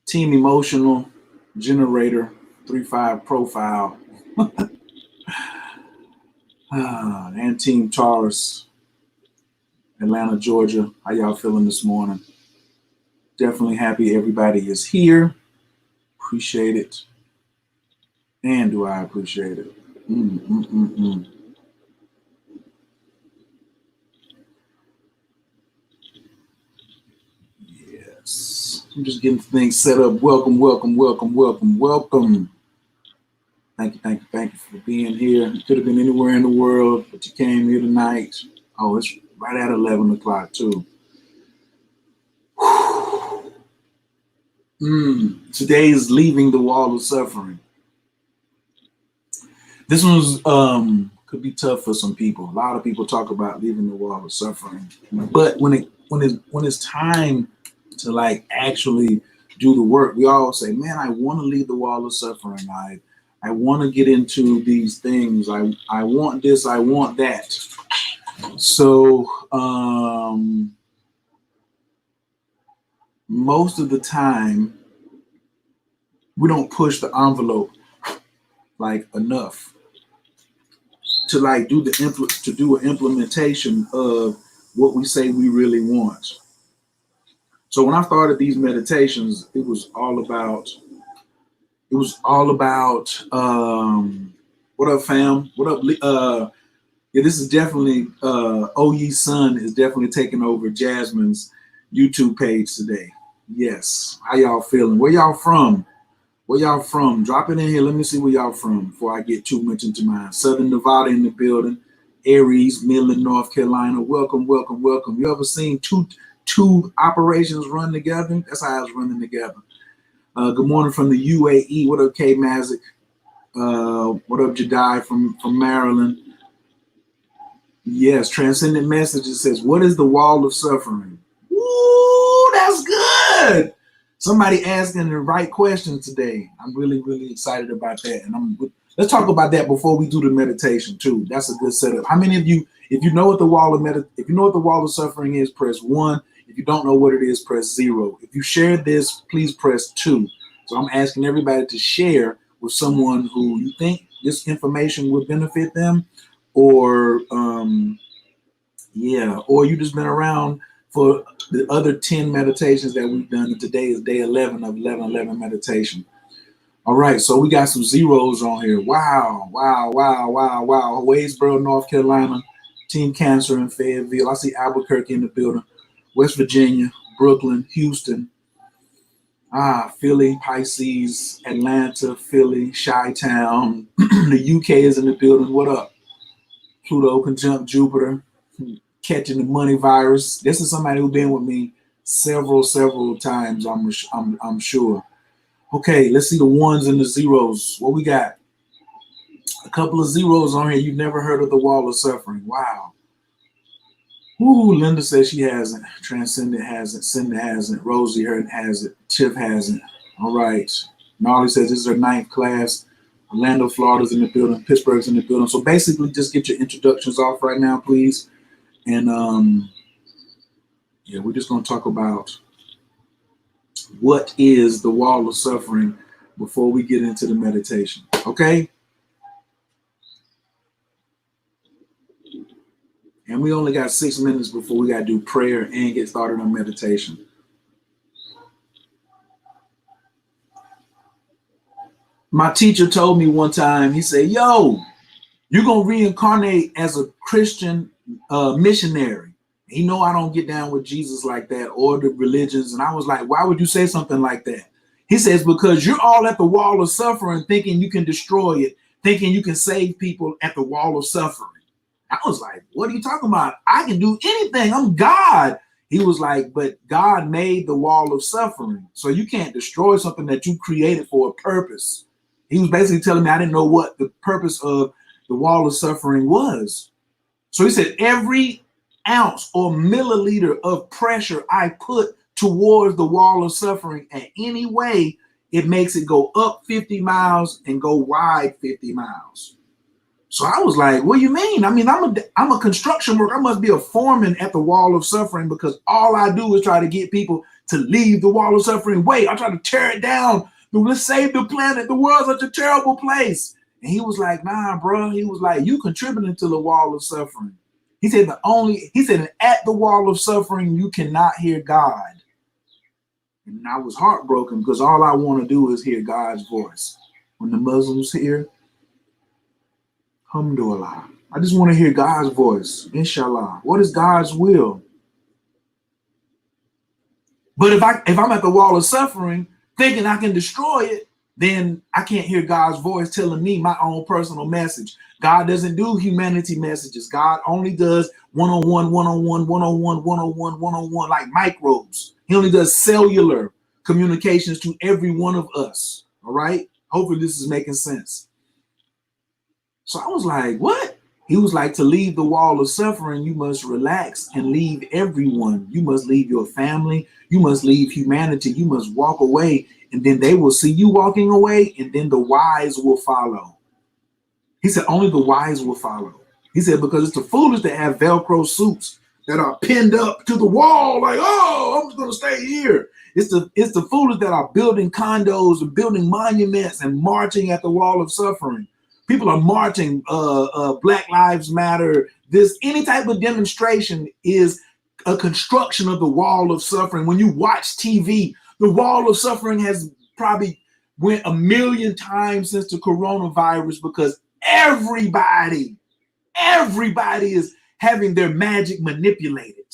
Team Emotional, Generator, 3-5 Profile, and Team Taurus, Atlanta, Georgia. How y'all feeling this morning? Definitely happy everybody is here. Appreciate it. And do I appreciate it? Yes. I'm just getting things set up. Welcome, welcome, welcome, welcome, welcome. Thank you, thank you, thank you for being here. You could have been anywhere in the world, but you came here tonight. Oh, it's right at 11 o'clock, too. Today is leaving the wall of suffering. This one's could be tough for some people. A lot of people talk about leaving the wall of suffering, but when it's time to like actually do the work, we all say, "Man, I want to leave the wall of suffering. I want to get into these things. I want this. I want that." So most of the time, we don't push the envelope like enough to like do an implementation of what we say we really want. So when I started these meditations, it was all about what up, fam? What up? Yeah, this is definitely OY's son is definitely taking over Jasmine's YouTube page today. Yes. How y'all feeling? Where y'all from? Where y'all from? Drop it in here. Let me see where y'all from before I get too much into mine. Southern Nevada in the building. Aries, Midland, North Carolina. Welcome, welcome, welcome. You ever seen two operations run together? That's how it's running together. Good morning from the UAE. What up, K Mazik? What up, Jedi from Maryland? Yes, Transcendent Messages says, what is the wall of suffering? Ooh, that's good. Somebody asking the right question today. I'm really, really excited about that. And let's talk about that before we do the meditation too. That's a good setup. How many of you, if you know what the wall of suffering is, press 1. If you don't know what it is, press 0. If you shared this, please press 2. So I'm asking everybody to share with someone who you think this information will benefit them, or or you just been around for the other 10 meditations that we've done. And today is day 11 of 11 meditation. All right, so we got some zeros on here. Wow. Wadesboro, North Carolina, Team Cancer in Fayetteville. I see Albuquerque in the building. West Virginia, Brooklyn, Houston, Philly, Pisces, Atlanta, Philly, Chi-Town. The UK is in the building. What up? Pluto conjunct Jupiter, catching the money virus. This is somebody who's been with me several times, I'm sure. Okay, let's see the ones and the zeros. What we got? A couple of zeros on here. You've never heard of the wall of suffering. Wow. Ooh, Linda says she hasn't. Transcendent hasn't. Cindy hasn't. Rosie hasn't. Tiff hasn't. All right. Gnarly says this is her 9th class. Orlando, Florida's in the building. Pittsburgh's in the building. So basically, just get your introductions off right now, please. And we're just going to talk about what is the wall of suffering before we get into the meditation. Okay? And we only got 6 minutes before we got to do prayer and get started on meditation. My teacher told me one time, he said, yo, you're going to reincarnate as a Christian missionary. He know I don't get down with Jesus like that or the religions. And I was like, why would you say something like that? He says, because you're all at the wall of suffering, thinking you can destroy it, thinking you can save people at the wall of suffering. I was like, what are you talking about? I can do anything. I'm God. He was like, but God made the wall of suffering. So you can't destroy something that you created for a purpose. He was basically telling me I didn't know what the purpose of the wall of suffering was. So he said, every ounce or milliliter of pressure I put towards the wall of suffering at any way, it makes it go up 50 miles and go wide 50 miles. So I was like, what do you mean? I mean, I'm a construction worker. I must be a foreman at the wall of suffering because all I do is try to get people to leave the wall of suffering. Wait, I tried to tear it down. Let's save the planet. The world's such a terrible place. And he was like, nah, bro. He was like, you contributing to the wall of suffering. He said at the wall of suffering, you cannot hear God. And I was heartbroken because all I want to do is hear God's voice. When the Muslims hear, alhamdulillah, I just want to hear God's voice, inshallah. What is God's will? But if I'm at the wall of suffering, thinking I can destroy it, then I can't hear God's voice telling me my own personal message. God doesn't do humanity messages. God only does one-on-one, one-on-one, one-on-one, one-on-one, one-on-one, like microbes. He only does cellular communications to every one of us. All right? Hopefully this is making sense. So I was like, what? He was like, to leave the wall of suffering, you must relax and leave everyone. You must leave your family. You must leave humanity. You must walk away, and then they will see you walking away, and then the wise will follow. He said, only the wise will follow. He said, because it's the foolish that have Velcro suits that are pinned up to the wall, like, oh, I'm just going to stay here. It's the foolish that are building condos and building monuments and marching at the wall of suffering. People are marching, Black Lives Matter. Any type of demonstration is a construction of the wall of suffering. When you watch TV, the wall of suffering has probably went 1 million times since the coronavirus, because everybody is having their magic manipulated.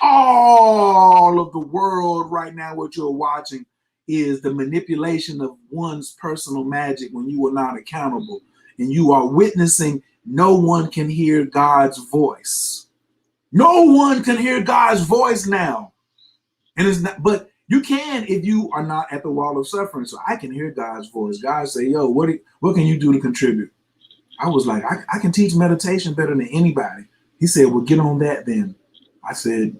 All of the world right now, what you're watching is the manipulation of one's personal magic when you are not accountable, and you are witnessing. No one can hear God's voice. No one can hear God's voice now. And it's not, but you can if you are not at the wall of suffering. So I can hear God's voice. God say, yo, what can you do to contribute? I was like, I can teach meditation better than anybody. He said, well, get on that then. I said,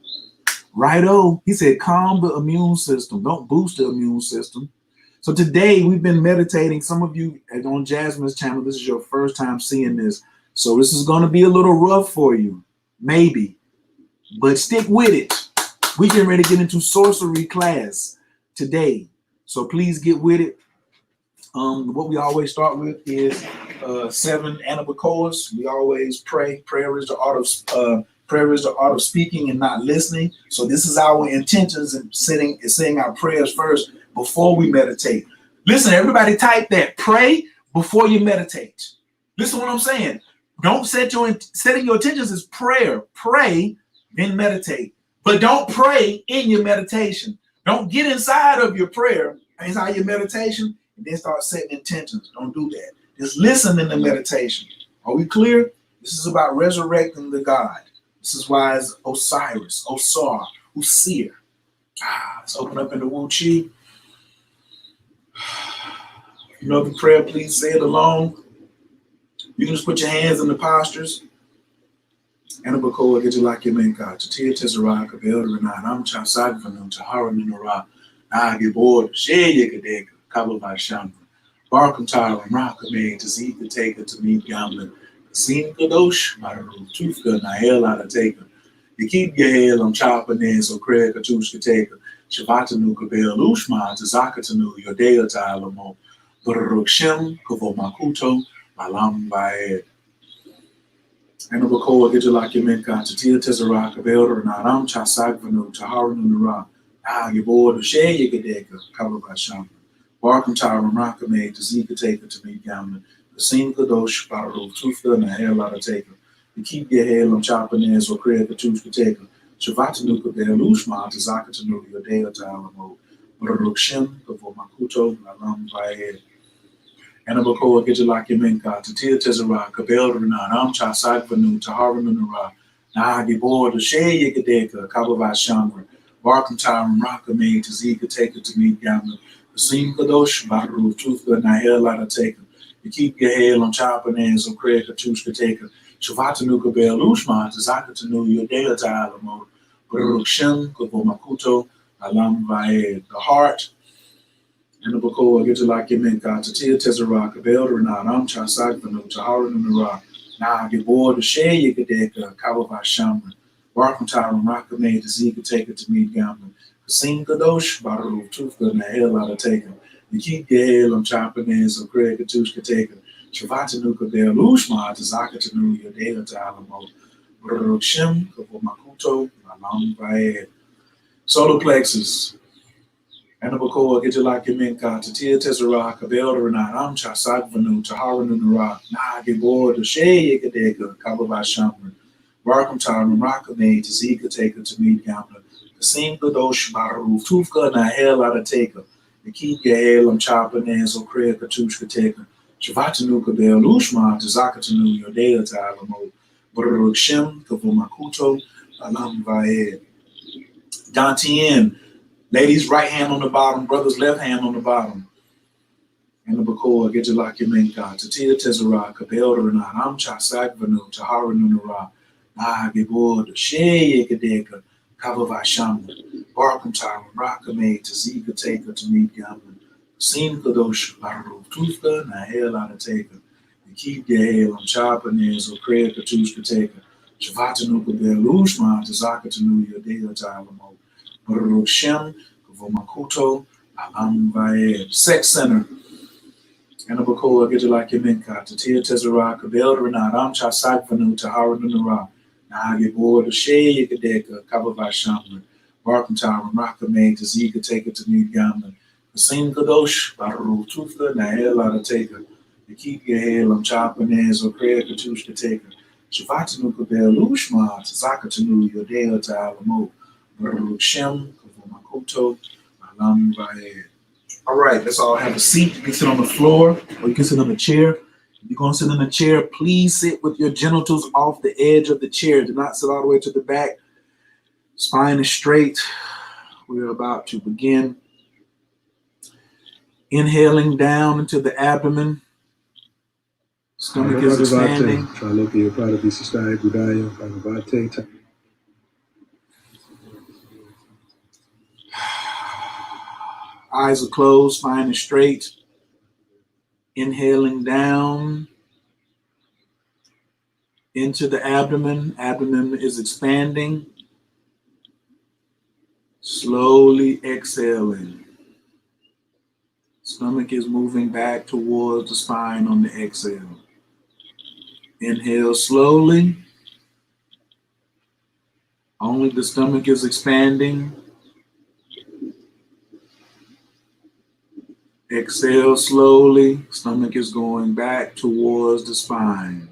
righto. He said, calm the immune system. Don't boost the immune system. So today we've been meditating. Some of you on Jasmine's channel, this is your first time seeing this. So this is going to be a little rough for you, maybe, but stick with it. We getting ready to get into sorcery class today. So please get with it. What we always start with is 7 anabacoas. We always pray. Prayer is the art of speaking and not listening. So this is our intentions in saying our prayers first before we meditate. Listen, everybody type that. Pray before you meditate. Listen to what I'm saying. Don't setting your intentions is prayer. Pray, then meditate. But don't pray in your meditation. Don't get inside of your prayer, inside your meditation, and then start setting intentions. Don't do that. Just listen in the meditation. Are we clear? This is about resurrecting the God. This is why it's Osiris, Osar, Usir. Let's open up in the Wu Chi. You know the prayer, please say it along. You can just put your hands in the postures. Anabakoa Gijilaki Menka, Tatia Tezara, Kabel Renan, Amcha Sagvanu, Tahara Minora, Nagibor, Shea Yakadeka, Kababa Shamba, Barkantara, Rakame, Tazika Taker to meet Gamblin, Sin Kadosh, Maru, Tufka, Nahel out of Taker. You keep your head on Chapanes or Craig Katushka Taker, Shavatanu Kabel Ushma, Tazakatanu, your day of Tylamo, Burukshim, Kovomakuto, Malam Baed. Anabakoa Gijilaki Menka, Tatia Tezara, Kabel Renan, Amcha Sagvanu, Taharan Nura, Nagibor, Shea Yakadeka, Kababa Shamba. Barkantara, Rakame, Tazika Taker to meet Gamblin. Sin Kadosh, Baru, Tufka, Nahel out of Taker. You keep your head on Chapanes or Craig Katushka Taker. Shavatanu Kabel Ushma, Tazakatanu, your day of Tylamo, Burukshim, Kovomakuto, Malam Baed. Anabakoa Gijilaki Menka, Tatia Tezara, Kabel Renan, Amcha Sagvanu, Taharan Nura, Nagibor, Shea Yakadeka, Kababa Shamba, Barkantara, Rakame, Tazika Taker to meet Gamblin. Sin Kadosh, Baru, Tufka, Nahel out of Taker. You keep your head on Chapanes or Craig Katushka Taker. Shavatanu Kabel Ushma, Tazakatanu, your day of Tylamo, Burukshim, Kovomakuto, Alam Vaed. The heart. Anabakoa Gijilaki Menka, Tatia Tezara, Kabel Renan, Amcha Sagvanu, Taharan Nura, Nagibor, Shea Yakadeka, Kababa Shamba, Barkantara, Rakame, Tazika Taker to meet Gamblin. Kasim Kadosh, Baruch Tufka, Nahel out of taken. You keep Gahel, I'm chopping in, so Craig Katushka taken. Shavatanuka Del Ushma, Tazakatanu, Yadea Talamo, Baruch Shem, Kavomakuto, Malam Vaed. Solar plexus. Anabakoa, Gitalakiminka, Tatia Tezara, Kabel Renat, Amcha Sagvanu, Taharanu Nara, Nagibor, the Shay Yakadeka, Kababa Shamran, Barkum Taram, Rakame, Tazika Taker to meet Gamma, Kasim Kadosh Baru, Tufka, Nahel out of Taker, the Keep Gahel, Amchapa Nazo, Kriya Katushka Taker, Shavatanuka Bel Ushma, Tazakatanu, Yodea Talamo, Baruch Shem, Kavomakuto, Alam Vaed. Dantian. Ladies, right hand on the bottom, brothers, left hand on the bottom. And the Bakoa, get your lock your main God. Tatia Tezara, Kabel Renat, Amcha Sagvanu, Taharanu Nah Gibor, the Shay Yakadeka, Kavava Shaman, Barkum Taram, Rakame, Tazika Taker to meet Gaman, Sim Kadosh, Baru, Tufka, Nahel out of Taker, and keep Gahel, Amchapanes, or Kriya Katushka Taker, Shavatanuka Bel Ushma, Tazakatanu, Yadea Talamo. Baruch Shem, Kavomakuto, Alam Vaed. Sex Center. Anabakoa, Gitalakiminka, Tatia Tezara, Kabel Renat, Amcha Sagvanu, Taharanu Nara, Nagibor, the Shay Yakadeka, Kabava Shaman, Barkum Taram, Rakame, Tazika Taker to meet Gaman, Kasim Kadosh, Baruch Tufka, Nahel out of Taker, the Keep Gahel, Amchapanez, or Kriya Katushka Taker, Shavatanu Kabel Ushma, Tazakatanu, Yodea Talamo. Baruch Shem, Kavomakuto, Malam Vaed. All right, let's all have a seat. You can sit on the floor or you can sit on a chair. If you're going to sit in a chair, please sit with your genitals off the edge of the chair. Do not sit all the way to the back. Spine is straight. We're about to begin. Inhaling down into the abdomen. Stomach is expanding. Eyes are closed, spine is straight. Inhaling down into the abdomen. Abdomen is expanding. Slowly exhaling. Stomach is moving back towards the spine on the exhale. Inhale slowly. Only the stomach is expanding. Exhale slowly. Stomach is going back towards the spine.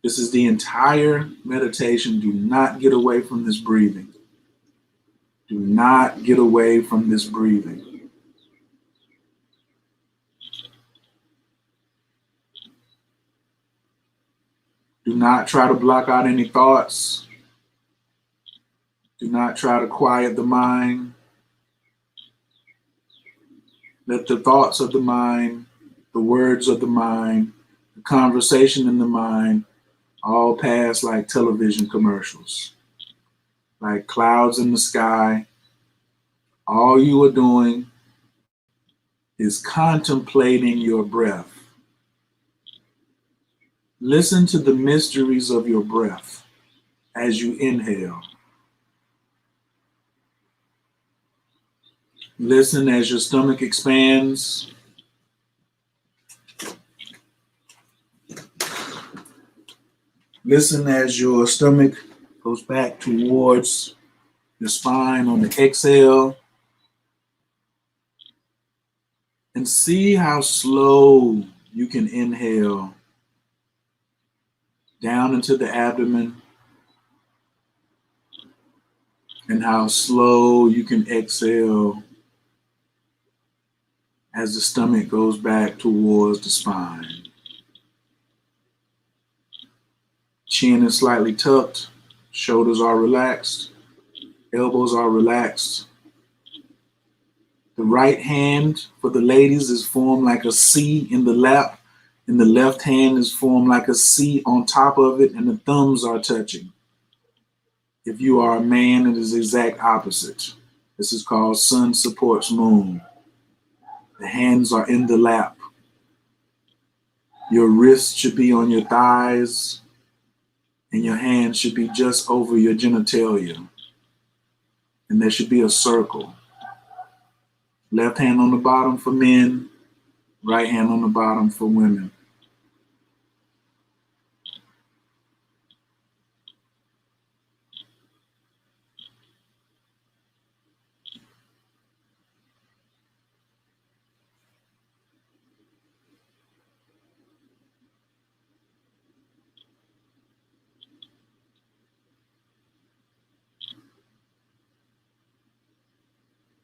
This is the entire meditation. Do not get away from this breathing. Do not get away from this breathing. Do not try to block out any thoughts. Do not try to quiet the mind. Let the thoughts of the mind, the words of the mind, the conversation in the mind all pass like television commercials, like clouds in the sky. All you are doing is contemplating your breath. Listen to the mysteries of your breath as you inhale. Listen as your stomach expands. Listen as your stomach goes back towards your spine on the exhale. And see how slow you can inhale down into the abdomen and how slow you can exhale as the stomach goes back towards the spine. Chin is slightly tucked, shoulders are relaxed, elbows are relaxed. The right hand for the ladies is formed like a C in the lap, and the left hand is formed like a C on top of it, and the thumbs are touching. If you are a man, it is the exact opposite. This is called sun supports moon. The hands are in the lap. Your wrists should be on your thighs. And your hand should be just over your genitalia. And there should be a circle. Left hand on the bottom for men, right hand on the bottom for women.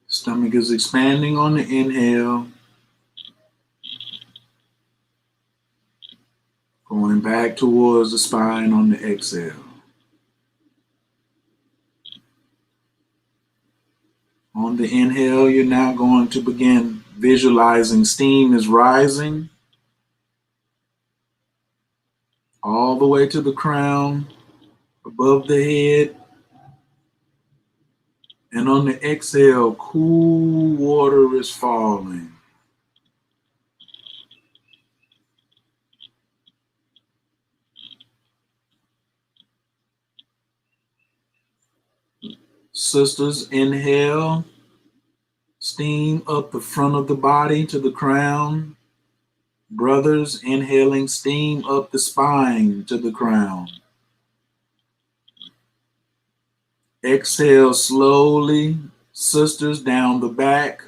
Stomach is expanding on the inhale, going back towards the spine on the exhale. On the inhale, you're now going to begin visualizing steam is rising all the way to the crown, above the head. And on the exhale, cool water is falling. Sisters, inhale, steam up the front of the body to the crown. Brothers, inhaling steam up the spine to the crown. Exhale slowly, sisters down the back,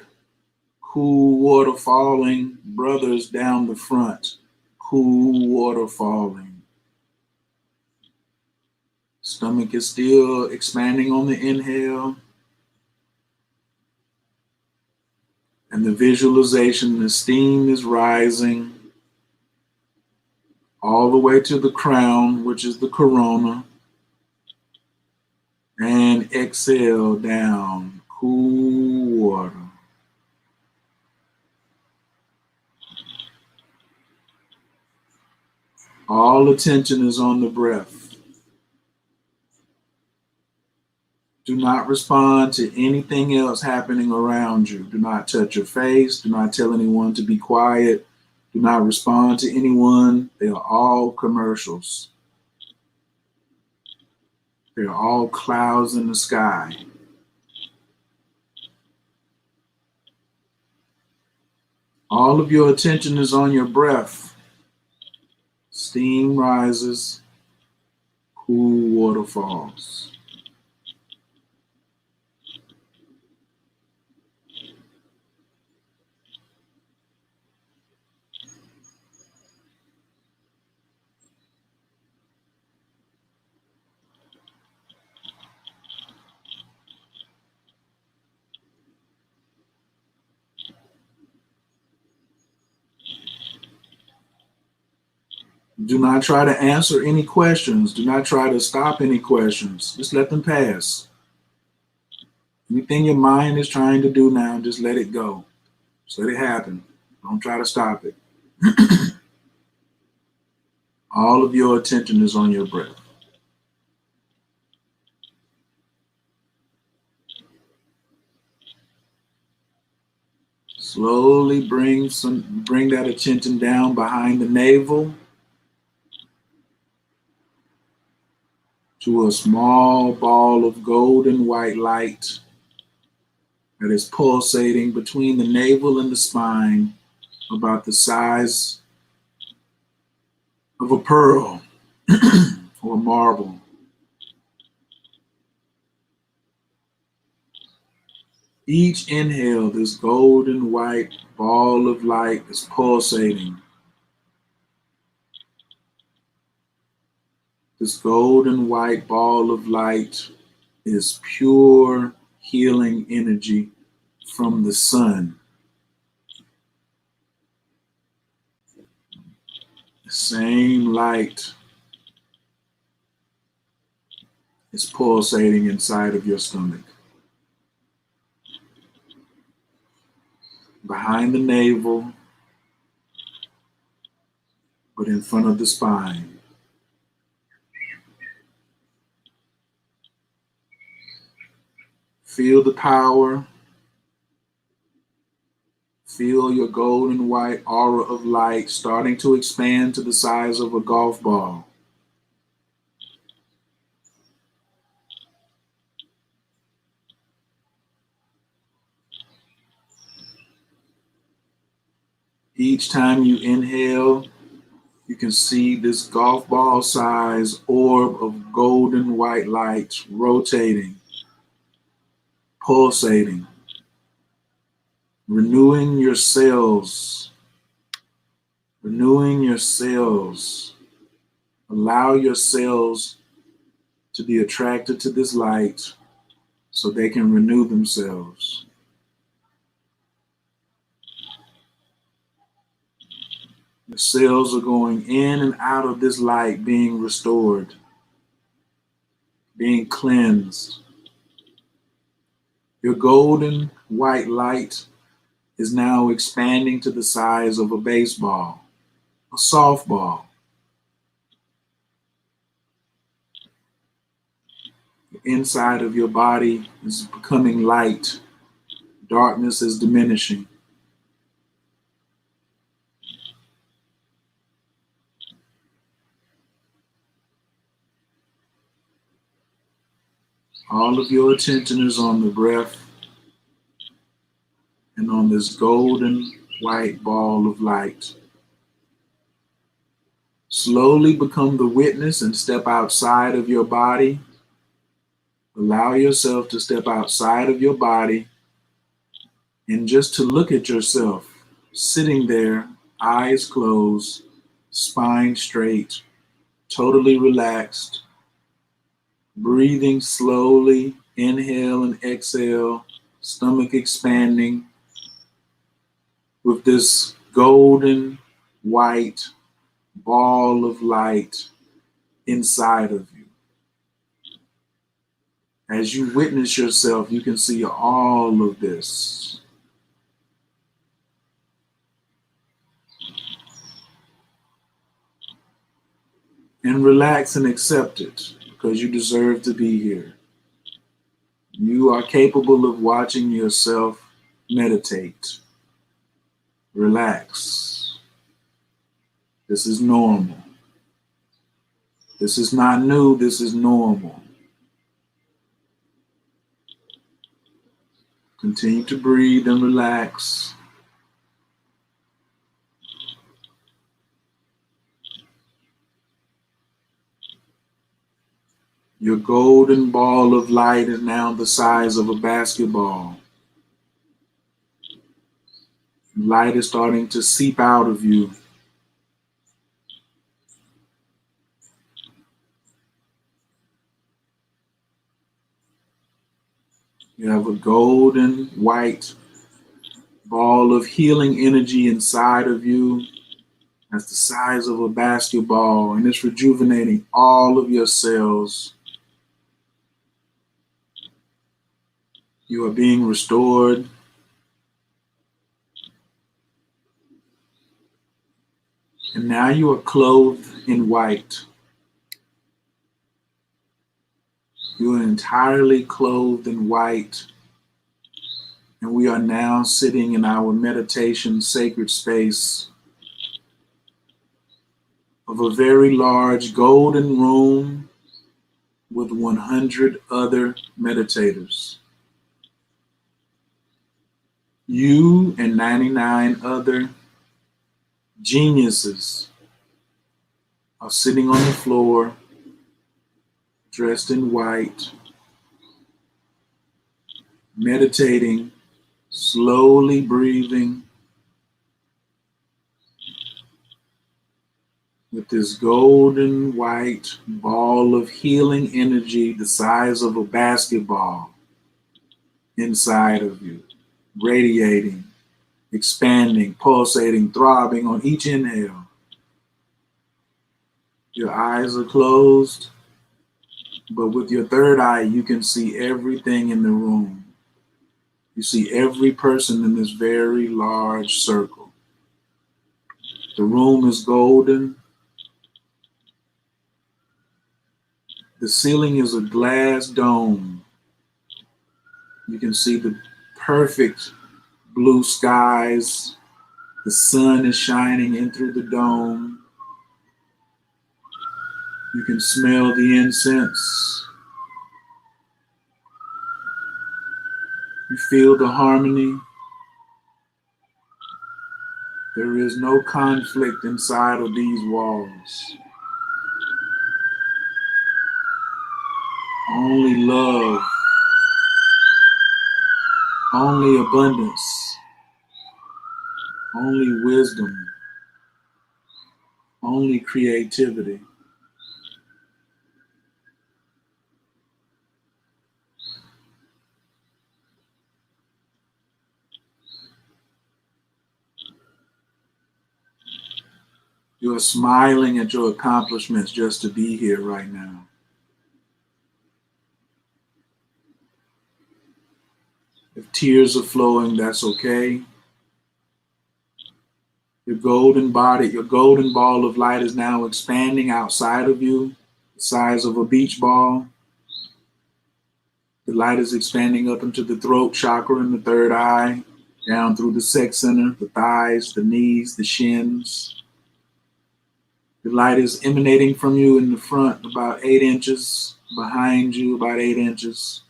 cool water falling. Brothers down the front, cool water falling. Stomach is still expanding on the inhale. And the visualization, the steam is rising all the way to the crown, which is the corona. And exhale down, cool water. All attention is on the breath. Do not respond to anything else happening around you. Do not touch your face. Do not tell anyone to be quiet. Do not respond to anyone. They are all commercials. They are all clouds in the sky. All of your attention is on your breath. Steam rises, cool water falls. Do not try to answer any questions. Do not try to stop any questions. Just let them pass. Anything your mind is trying to do now, just let it go. Just let it happen. Don't try to stop it. All of your attention is on your breath. Slowly bring that attention down behind the navel to a small ball of golden white light that is pulsating between the navel and the spine, about the size of a pearl or marble. Each inhale, this golden white ball of light is pulsating. This golden white ball of light is pure healing energy from the sun. The same light is pulsating inside of your stomach. Behind the navel, but in front of the spine. Feel the power. Feel your golden white aura of light starting to expand to the size of a golf ball. Each time you inhale, you can see this golf ball size orb of golden white light rotating, pulsating, renewing your cells, renewing your cells. Allow your cells to be attracted to this light so they can renew themselves. The cells are going in and out of this light, being restored, being cleansed. Your golden white light is now expanding to the size of a baseball, a softball. The inside of your body is becoming light. Darkness is diminishing. All of your attention is on the breath and on this golden white ball of light. Slowly become the witness and step outside of your body. Allow yourself to step outside of your body and just to look at yourself sitting there, eyes closed, spine straight, totally relaxed, breathing slowly, inhale and exhale, stomach expanding with this golden white ball of light inside of you. As you witness yourself, you can see all of this. And relax and accept it because you deserve to be here. You are capable of watching yourself meditate. Relax. This is normal. This is not new, this is normal. Continue to breathe and relax. Your golden ball of light is now the size of a basketball. Light is starting to seep out of you. You have a golden white ball of healing energy inside of you. That's the size of a basketball, and it's rejuvenating all of your cells. You are being restored. And now you are clothed in white. You are entirely clothed in white. And we are now sitting in our meditation sacred space of a very large golden room with 100 other meditators. You and 99 other geniuses are sitting on the floor, dressed in white, meditating, slowly breathing with this golden white ball of healing energy the size of a basketball inside of you, radiating, expanding, pulsating, throbbing on each inhale. Your eyes are closed, but with your third eye, you can see everything in the room. You see every person in this very large circle. The room is golden. The ceiling is a glass dome. You can see the perfect blue skies. The sun is shining in through the dome. You can smell the incense. You feel the harmony, There is no conflict inside of these walls. Only love, only abundance, only wisdom, only creativity. You are smiling at your accomplishments just to be here right now. If tears are flowing, that's okay. Your golden body, your golden ball of light is now expanding outside of you, the size of a beach ball. The light is expanding up into the throat chakra and the third eye, down through the sex center, the thighs, the knees, the shins. The light is emanating from you in the front about 8 inches, behind you about 8 inches.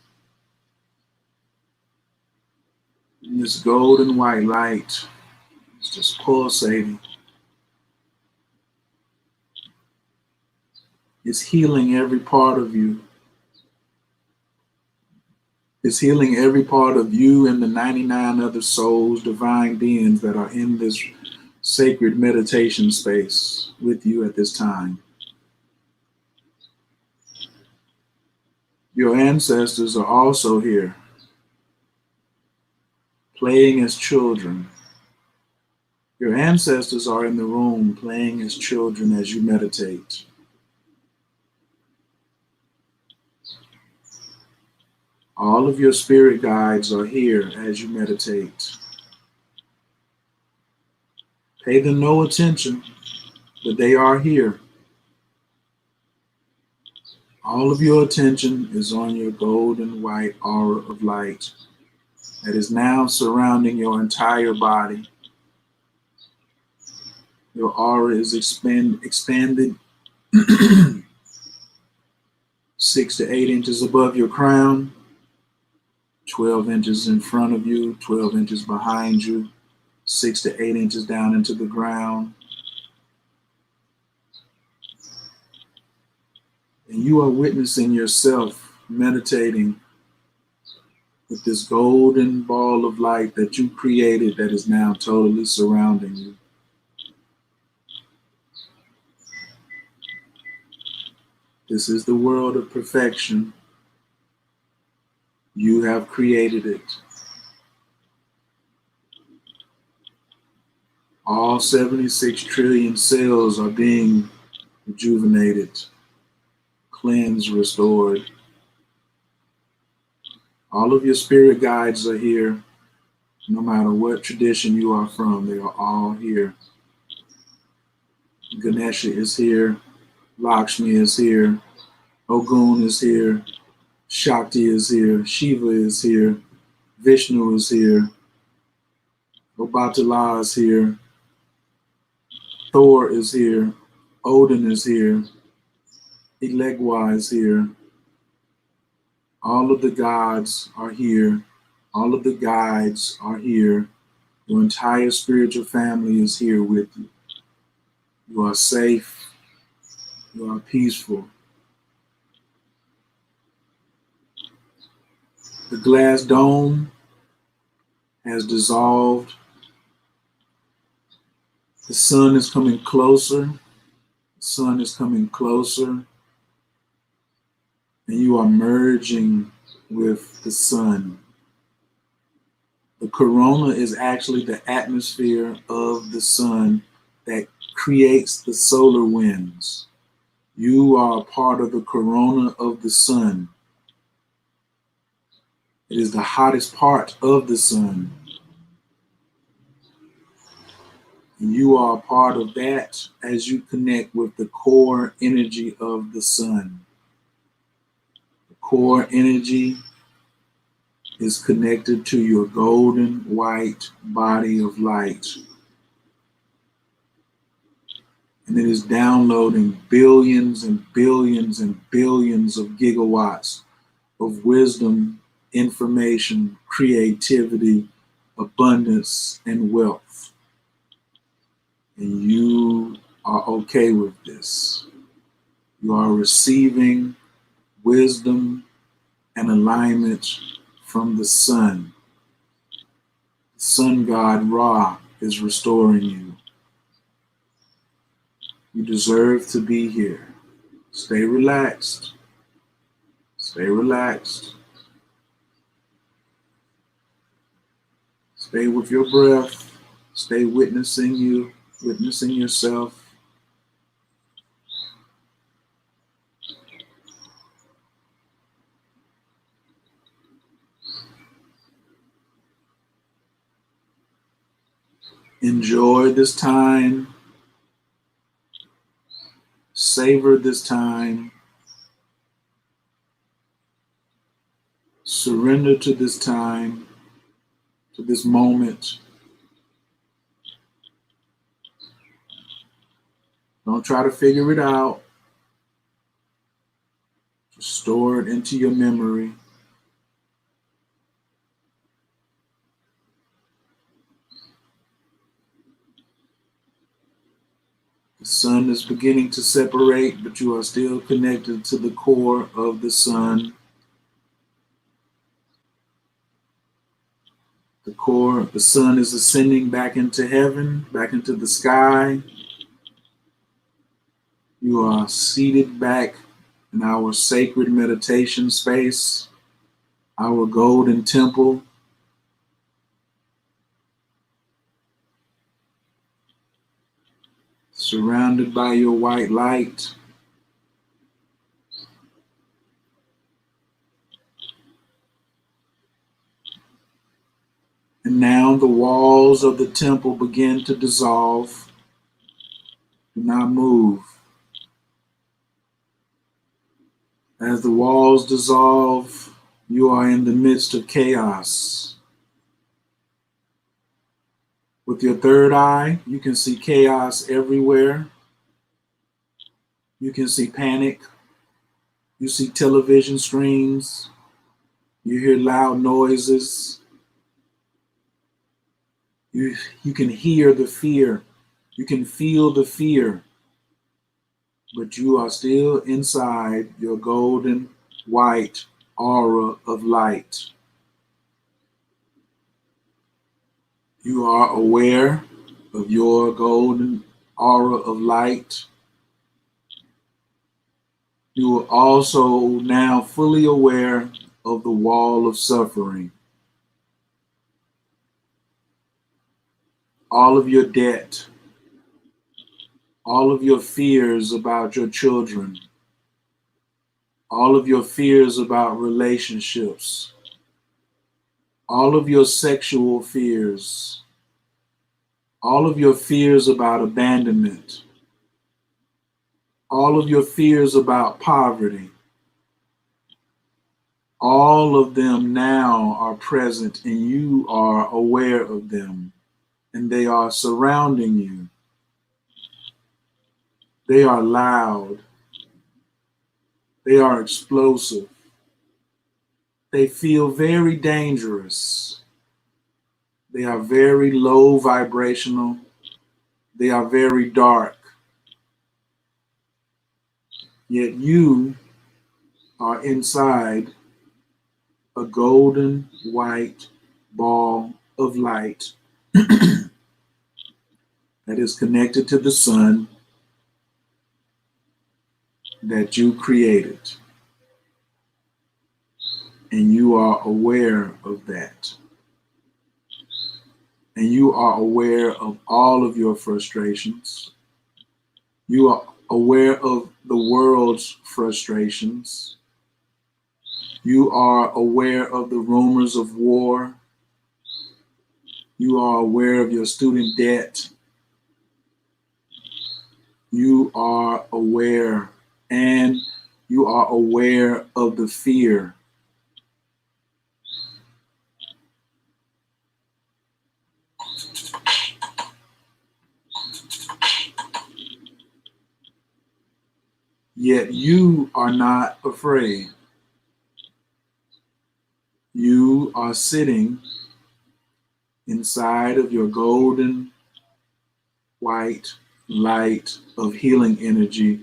And this golden white light is just pulsating. It's healing every part of you. It's healing every part of you and the 99 other souls, divine beings that are in this sacred meditation space with you at this time. Your ancestors are also here, playing as children. Your ancestors are in the room playing as children as you meditate. All of your spirit guides are here as you meditate. Pay them no attention, but they are here. All of your attention is on your golden white aura of light that is now surrounding your entire body. Your aura is expanded 6 to 8 inches above your crown, 12 inches in front of you, 12 inches behind you, 6 to 8 inches down into the ground. And you are witnessing yourself meditating with this golden ball of light that you created that is now totally surrounding you. This is the world of perfection. You have created it. All 76 trillion cells are being rejuvenated, cleansed, restored. All of your spirit guides are here. No matter what tradition you are from, they are all here. Ganesha is here. Lakshmi is here. Ogun is here. Shakti is here. Shiva is here. Vishnu is here. Obatala is here. Thor is here. Odin is here. Elegwa is here. All of the gods are here. All of the guides are here. Your entire spiritual family is here with you. You are safe. You are peaceful. The glass dome has dissolved. The sun is coming closer. The sun is coming closer. And you are merging with the sun. The corona is actually the atmosphere of the sun that creates the solar winds. You are a part of the corona of the sun. It is the hottest part of the sun. And you are a part of that as you connect with the core energy of the sun. The core energy is connected to your golden white body of light. And it is downloading billions and billions and billions of gigawatts of wisdom, information, creativity, abundance, and wealth. And you are okay with this. You are receiving wisdom and alignment from the sun. The sun god Ra is restoring you. You deserve to be here. Stay relaxed. Stay relaxed. Stay with your breath. Stay witnessing you, witnessing yourself. Enjoy this time. Savor this time. Surrender to this time, to this moment. Don't try to figure it out. Just store it into your memory. The sun is beginning to separate, but you are still connected to the core of the sun. The sun is ascending back into heaven, back into the sky. You are seated back in our sacred meditation space, our golden temple. Surrounded by your white light. And now the walls of the temple begin to dissolve. Do not move. As the walls dissolve, you are in the midst of chaos. With your third eye, you can see chaos everywhere. You can see panic. You see television screens. You hear loud noises. You can hear the fear. You can feel the fear. But you are still inside your golden white aura of light. You are aware of your golden aura of light. You are also now fully aware of the wall of suffering. All of your debt, all of your fears about your children, all of your fears about relationships, all of your sexual fears, all of your fears about abandonment, all of your fears about poverty, all of them now are present and you are aware of them and they are surrounding you. They are loud. They are explosive. They feel very dangerous. They are very low vibrational. They are very dark. Yet you are inside a golden white ball of light that is connected to the sun that you created. And you are aware of that. And you are aware of all of your frustrations. You are aware of the world's frustrations. You are aware of the rumors of war. You are aware of your student debt. You are aware, and you are aware of the fear. Yet you are not afraid. You are sitting inside of your golden white light of healing energy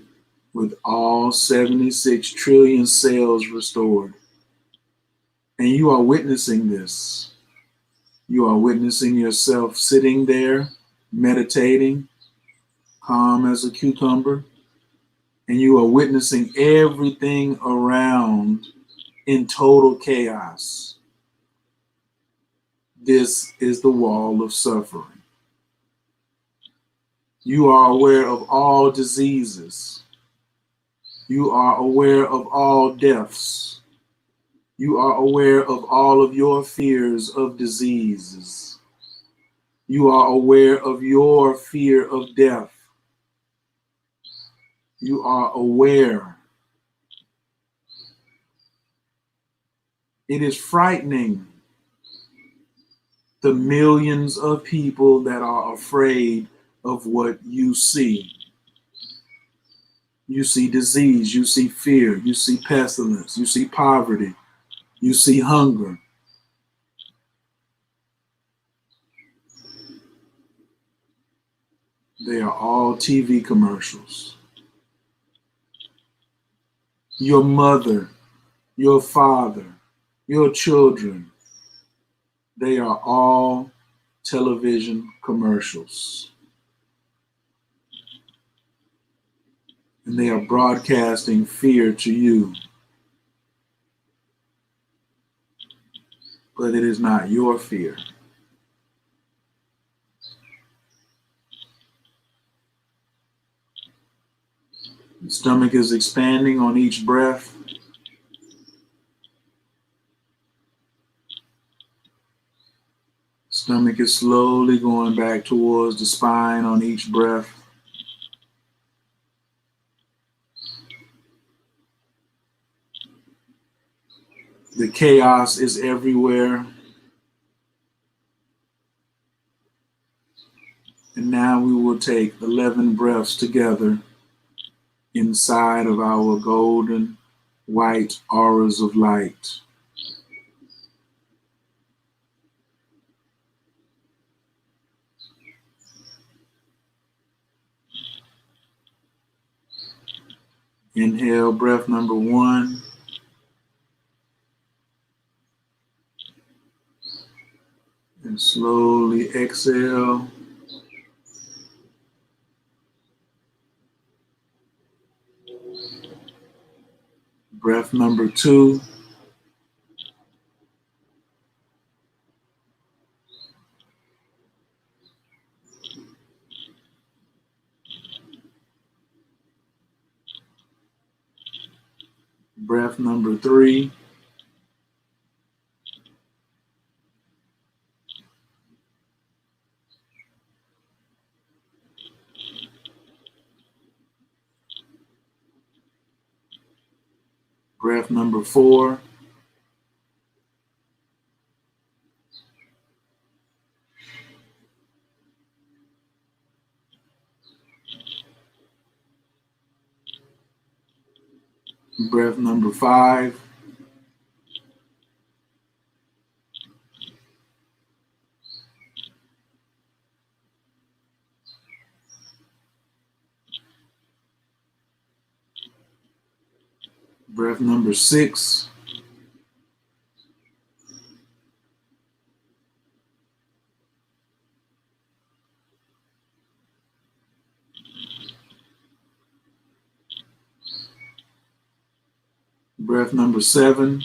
with all 76 trillion cells restored. And you are witnessing this. You are witnessing yourself sitting there, meditating, calm as a cucumber, and you are witnessing everything around in total chaos. This is the wall of suffering. You are aware of all diseases. You are aware of all deaths. You are aware of all of your fears of diseases. You are aware of your fear of death. You are aware. It is frightening, the millions of people that are afraid of what you see. You see disease, you see fear, you see pestilence, you see poverty, you see hunger. They are all TV commercials. Your mother, your father, your children, they are all television commercials. And they are broadcasting fear to you. But it is not your fear. The stomach is expanding on each breath. Stomach is slowly going back towards the spine on each breath. The chaos is everywhere. And now we will take 11 breaths together inside of our golden white auras of light. Inhale, breath number 1. And slowly exhale. Breath number 2. Breath number 3. Breath number 4. Breath number 5. Breath number 6. Breath number 7.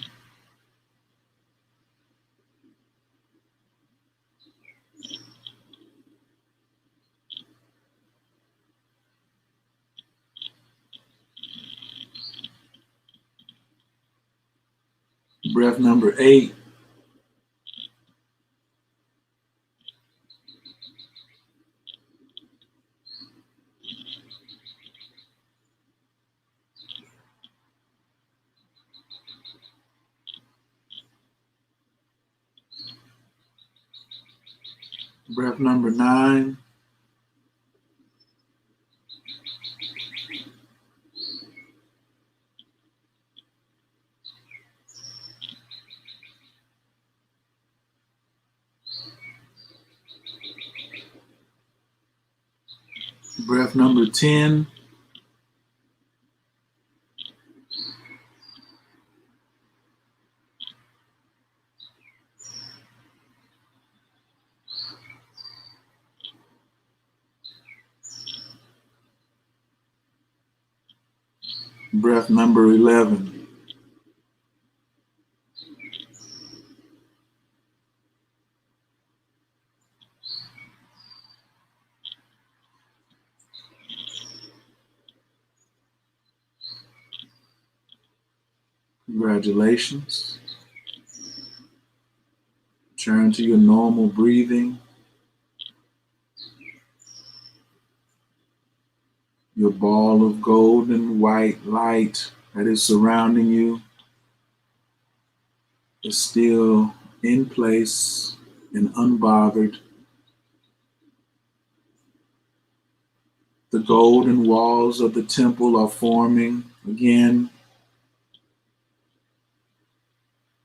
Breath number 8. Breath number 9. Breath number 10. Breath number 11. Congratulations. Turn to your normal breathing. Your ball of golden white light that is surrounding you is still in place and unbothered. The golden walls of the temple are forming again.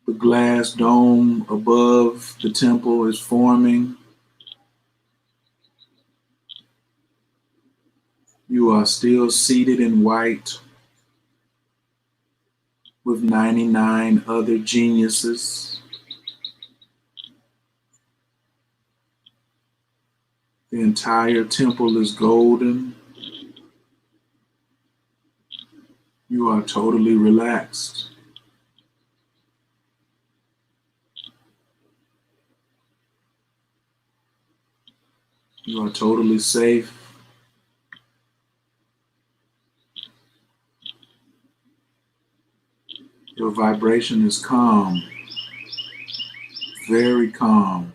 The glass dome above the temple is forming. You are still seated in white with 99 other geniuses. The entire temple is golden. You are totally relaxed. You are totally safe. Your vibration is calm, very calm.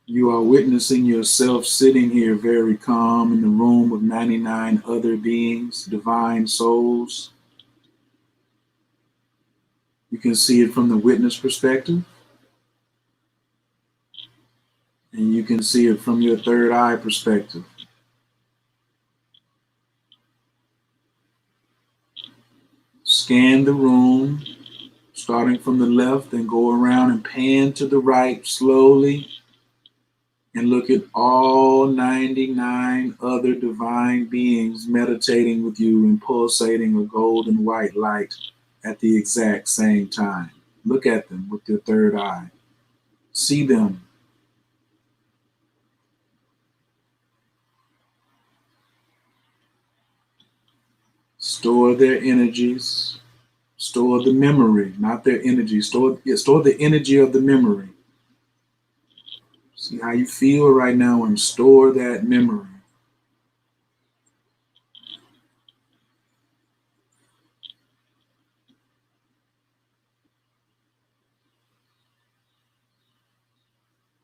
You are witnessing yourself sitting here very calm in the room of 99 other beings, divine souls. You can see it from the witness perspective, and you can see it from your third eye perspective. Scan the room, starting from the left, and go around and pan to the right slowly, and look at all 99 other divine beings meditating with you and pulsating a golden white light at the exact same time. Look at them with your third eye. See them. Store their energies. Store the memory, not their energy. Store the energy of the memory. See how you feel right now and store that memory.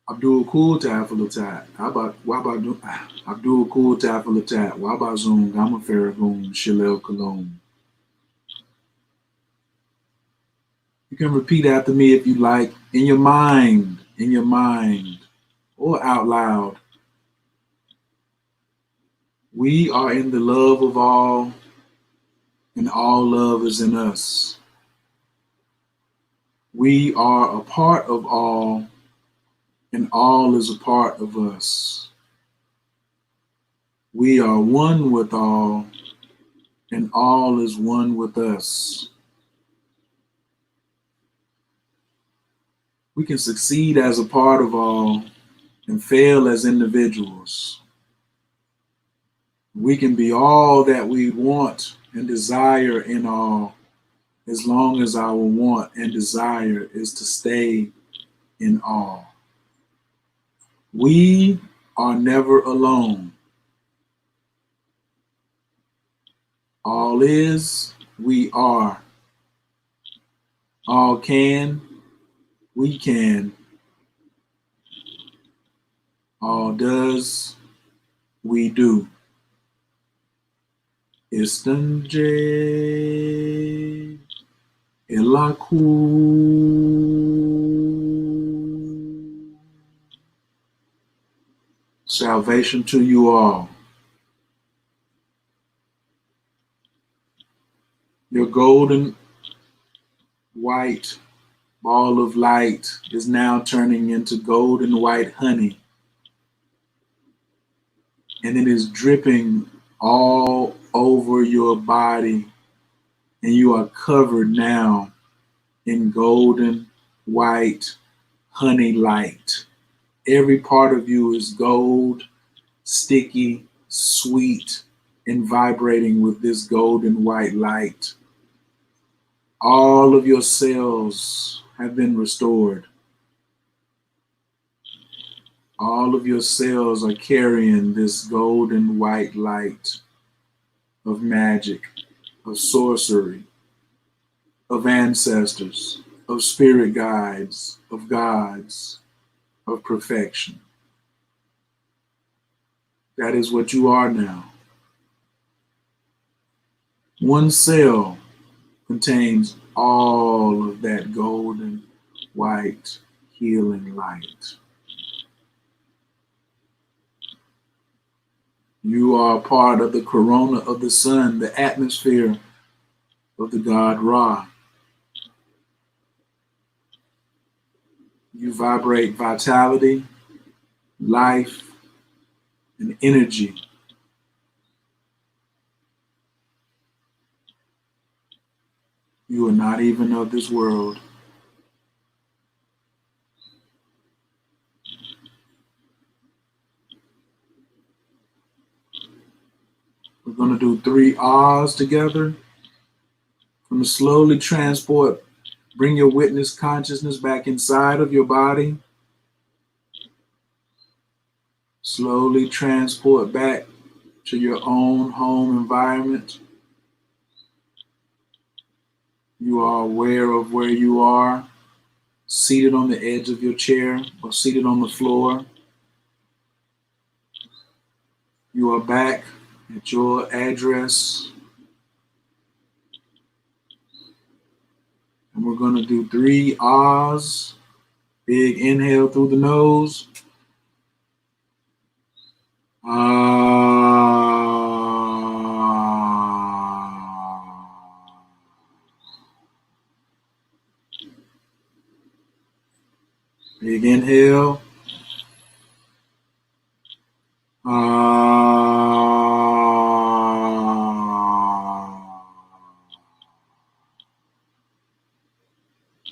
Abdul Cool Tafalatat. Why about Abdul Cool Tafalatat? Why about Zoom? Gamma Farragoon, Shalel Cologne. You can repeat after me if you like, in your mind, or out loud. We are in the love of all, and all love is in us. We are a part of all, and all is a part of us. We are one with all, and all is one with us. We can succeed as a part of all and fail as individuals. We can be all that we want and desire in all, as long as our want and desire is to stay in all. We are never alone. All is, we are. All can, we can. All does, we do. Istanje Elaku. Salvation to you all. Your golden white ball of light is now turning into golden white honey, and it is dripping all over your body, and you are covered now in golden white honey light. Every part of you is gold, sticky, sweet, and vibrating with this golden white light. All of your cells have been restored. All of your cells are carrying this golden white light of magic, of sorcery, of ancestors, of spirit guides, of gods, of perfection. That is what you are now. One cell contains all of that golden white healing light. You are part of the corona of the sun, the atmosphere of the god Ra. You vibrate vitality, life, and energy. You are not even of this world. We're going to do 3 R's together. Going to slowly transport, bring your witness consciousness back inside of your body. Slowly transport back to your own home environment. You are aware of where you are, seated on the edge of your chair or seated on the floor. You are back at your address. And we're going to do 3 R's. Big inhale through the nose. Big inhale.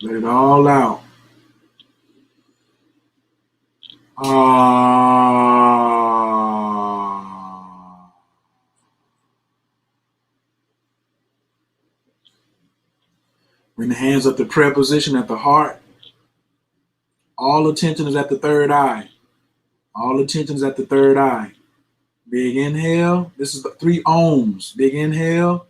Let it all out. Bring the hands up to prayer position at the heart. All attention is at the third eye. All attention is at the third eye. Big inhale. This is the 3 ohms. Big inhale.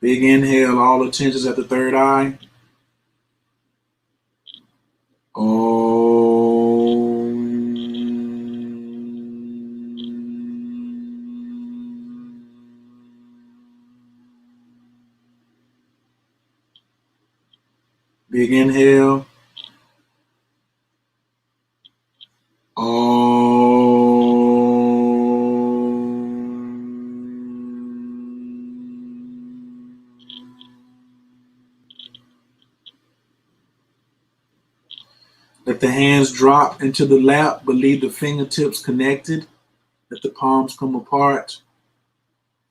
Big inhale. All attention is at the third eye. Big inhale. Let the hands drop into the lap, but leave the fingertips connected. Let the palms come apart.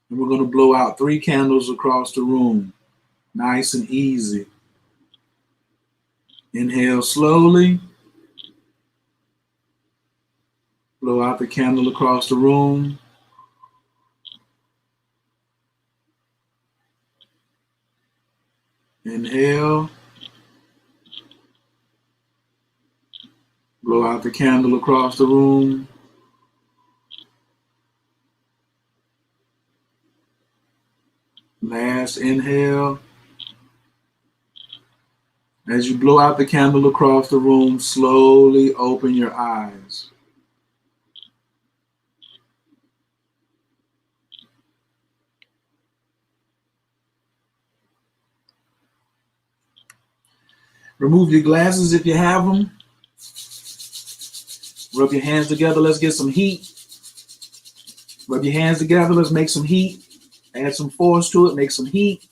And we're going to blow out 3 candles across the room. Nice and easy. Inhale slowly. Blow out the candle across the room. Inhale. Blow out the candle across the room. Last inhale. As you blow out the candle across the room, slowly open your eyes. Remove your glasses if you have them. Rub your hands together. Let's get some heat. Rub your hands together. Let's make some heat. Add some force to it. Make some heat.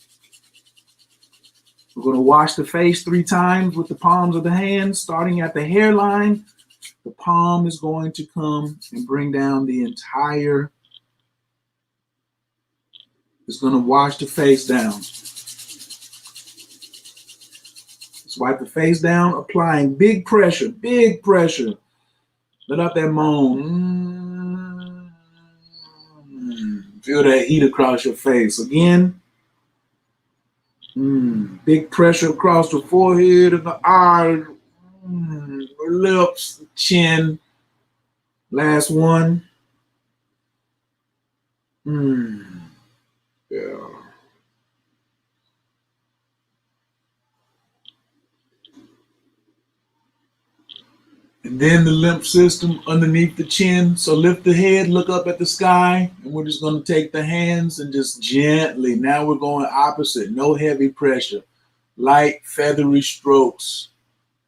We're going to wash the face 3 times with the palms of the hands, starting at the hairline. The palm is going to come and bring down the entire. It's going to wash the face down. Let's wipe the face down, applying big pressure, big pressure. Let out that moan. Feel that heat across your face. Again. Big pressure across the forehead and the eyes, the lips, the chin. Last one. Yeah. And then the lymph system underneath the chin. So lift the head, look up at the sky, and we're just going to take the hands and just gently. Now we're going opposite. No heavy pressure. Light, feathery strokes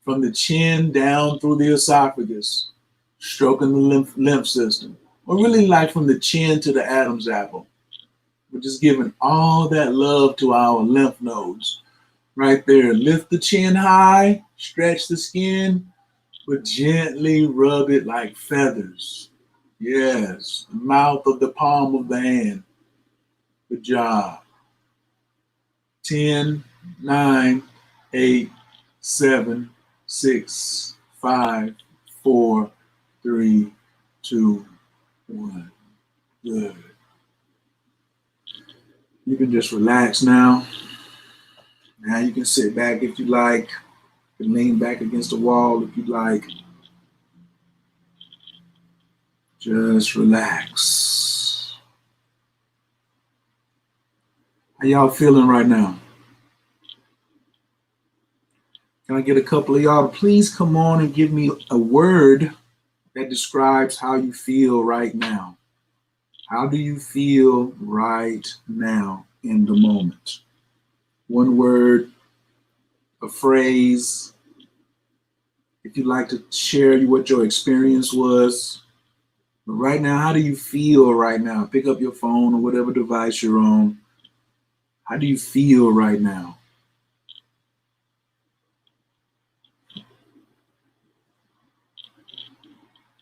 from the chin down through the esophagus, stroking the lymph system. Or really like from the chin to the Adam's apple. We're just giving all that love to our lymph nodes. Right there. Lift the chin high, stretch the skin, but gently rub it like feathers. Yes, the mouth of the palm of the hand. Good job. 10, 9, 8, 7, 6, 5, 4, 3, 2, 1. Good. You can just relax now. Now you can sit back if you like. You can lean back against the wall if you like. Just relax. How y'all feeling right now? Can I get a couple of y'all to please come on and give me a word that describes how you feel right now? How do you feel right now in the moment? One word, a phrase. If you'd like to share what your experience was. But right now, how do you feel right now? Pick up your phone or whatever device you're on. How do you feel right now?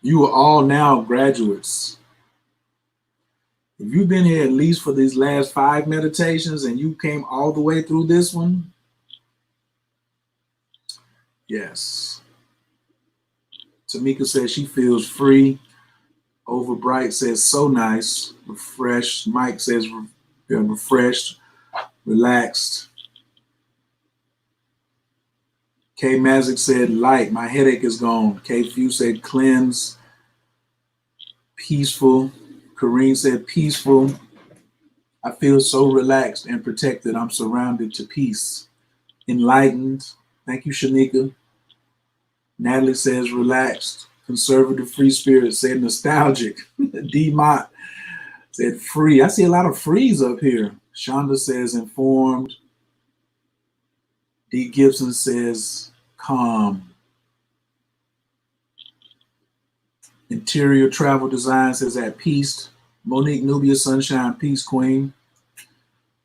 You are all now graduates. If you've been here at least for these last 5 meditations and you came all the way through this one, yes. Tamika says she feels free. Overbright says so nice. Refreshed. Mike says refreshed, relaxed. K Mazik said light. My headache is gone. K Few said cleanse. Peaceful. Kareem said peaceful. I feel so relaxed and protected. I'm surrounded to peace. Enlightened. Thank you, Shanika. Natalie says relaxed. Conservative free spirit said nostalgic. D Mott said free. I see a lot of frees up here. Shonda says informed. D Gibson says calm. Interior travel design says at peace. Monique Nubia Sunshine Peace Queen.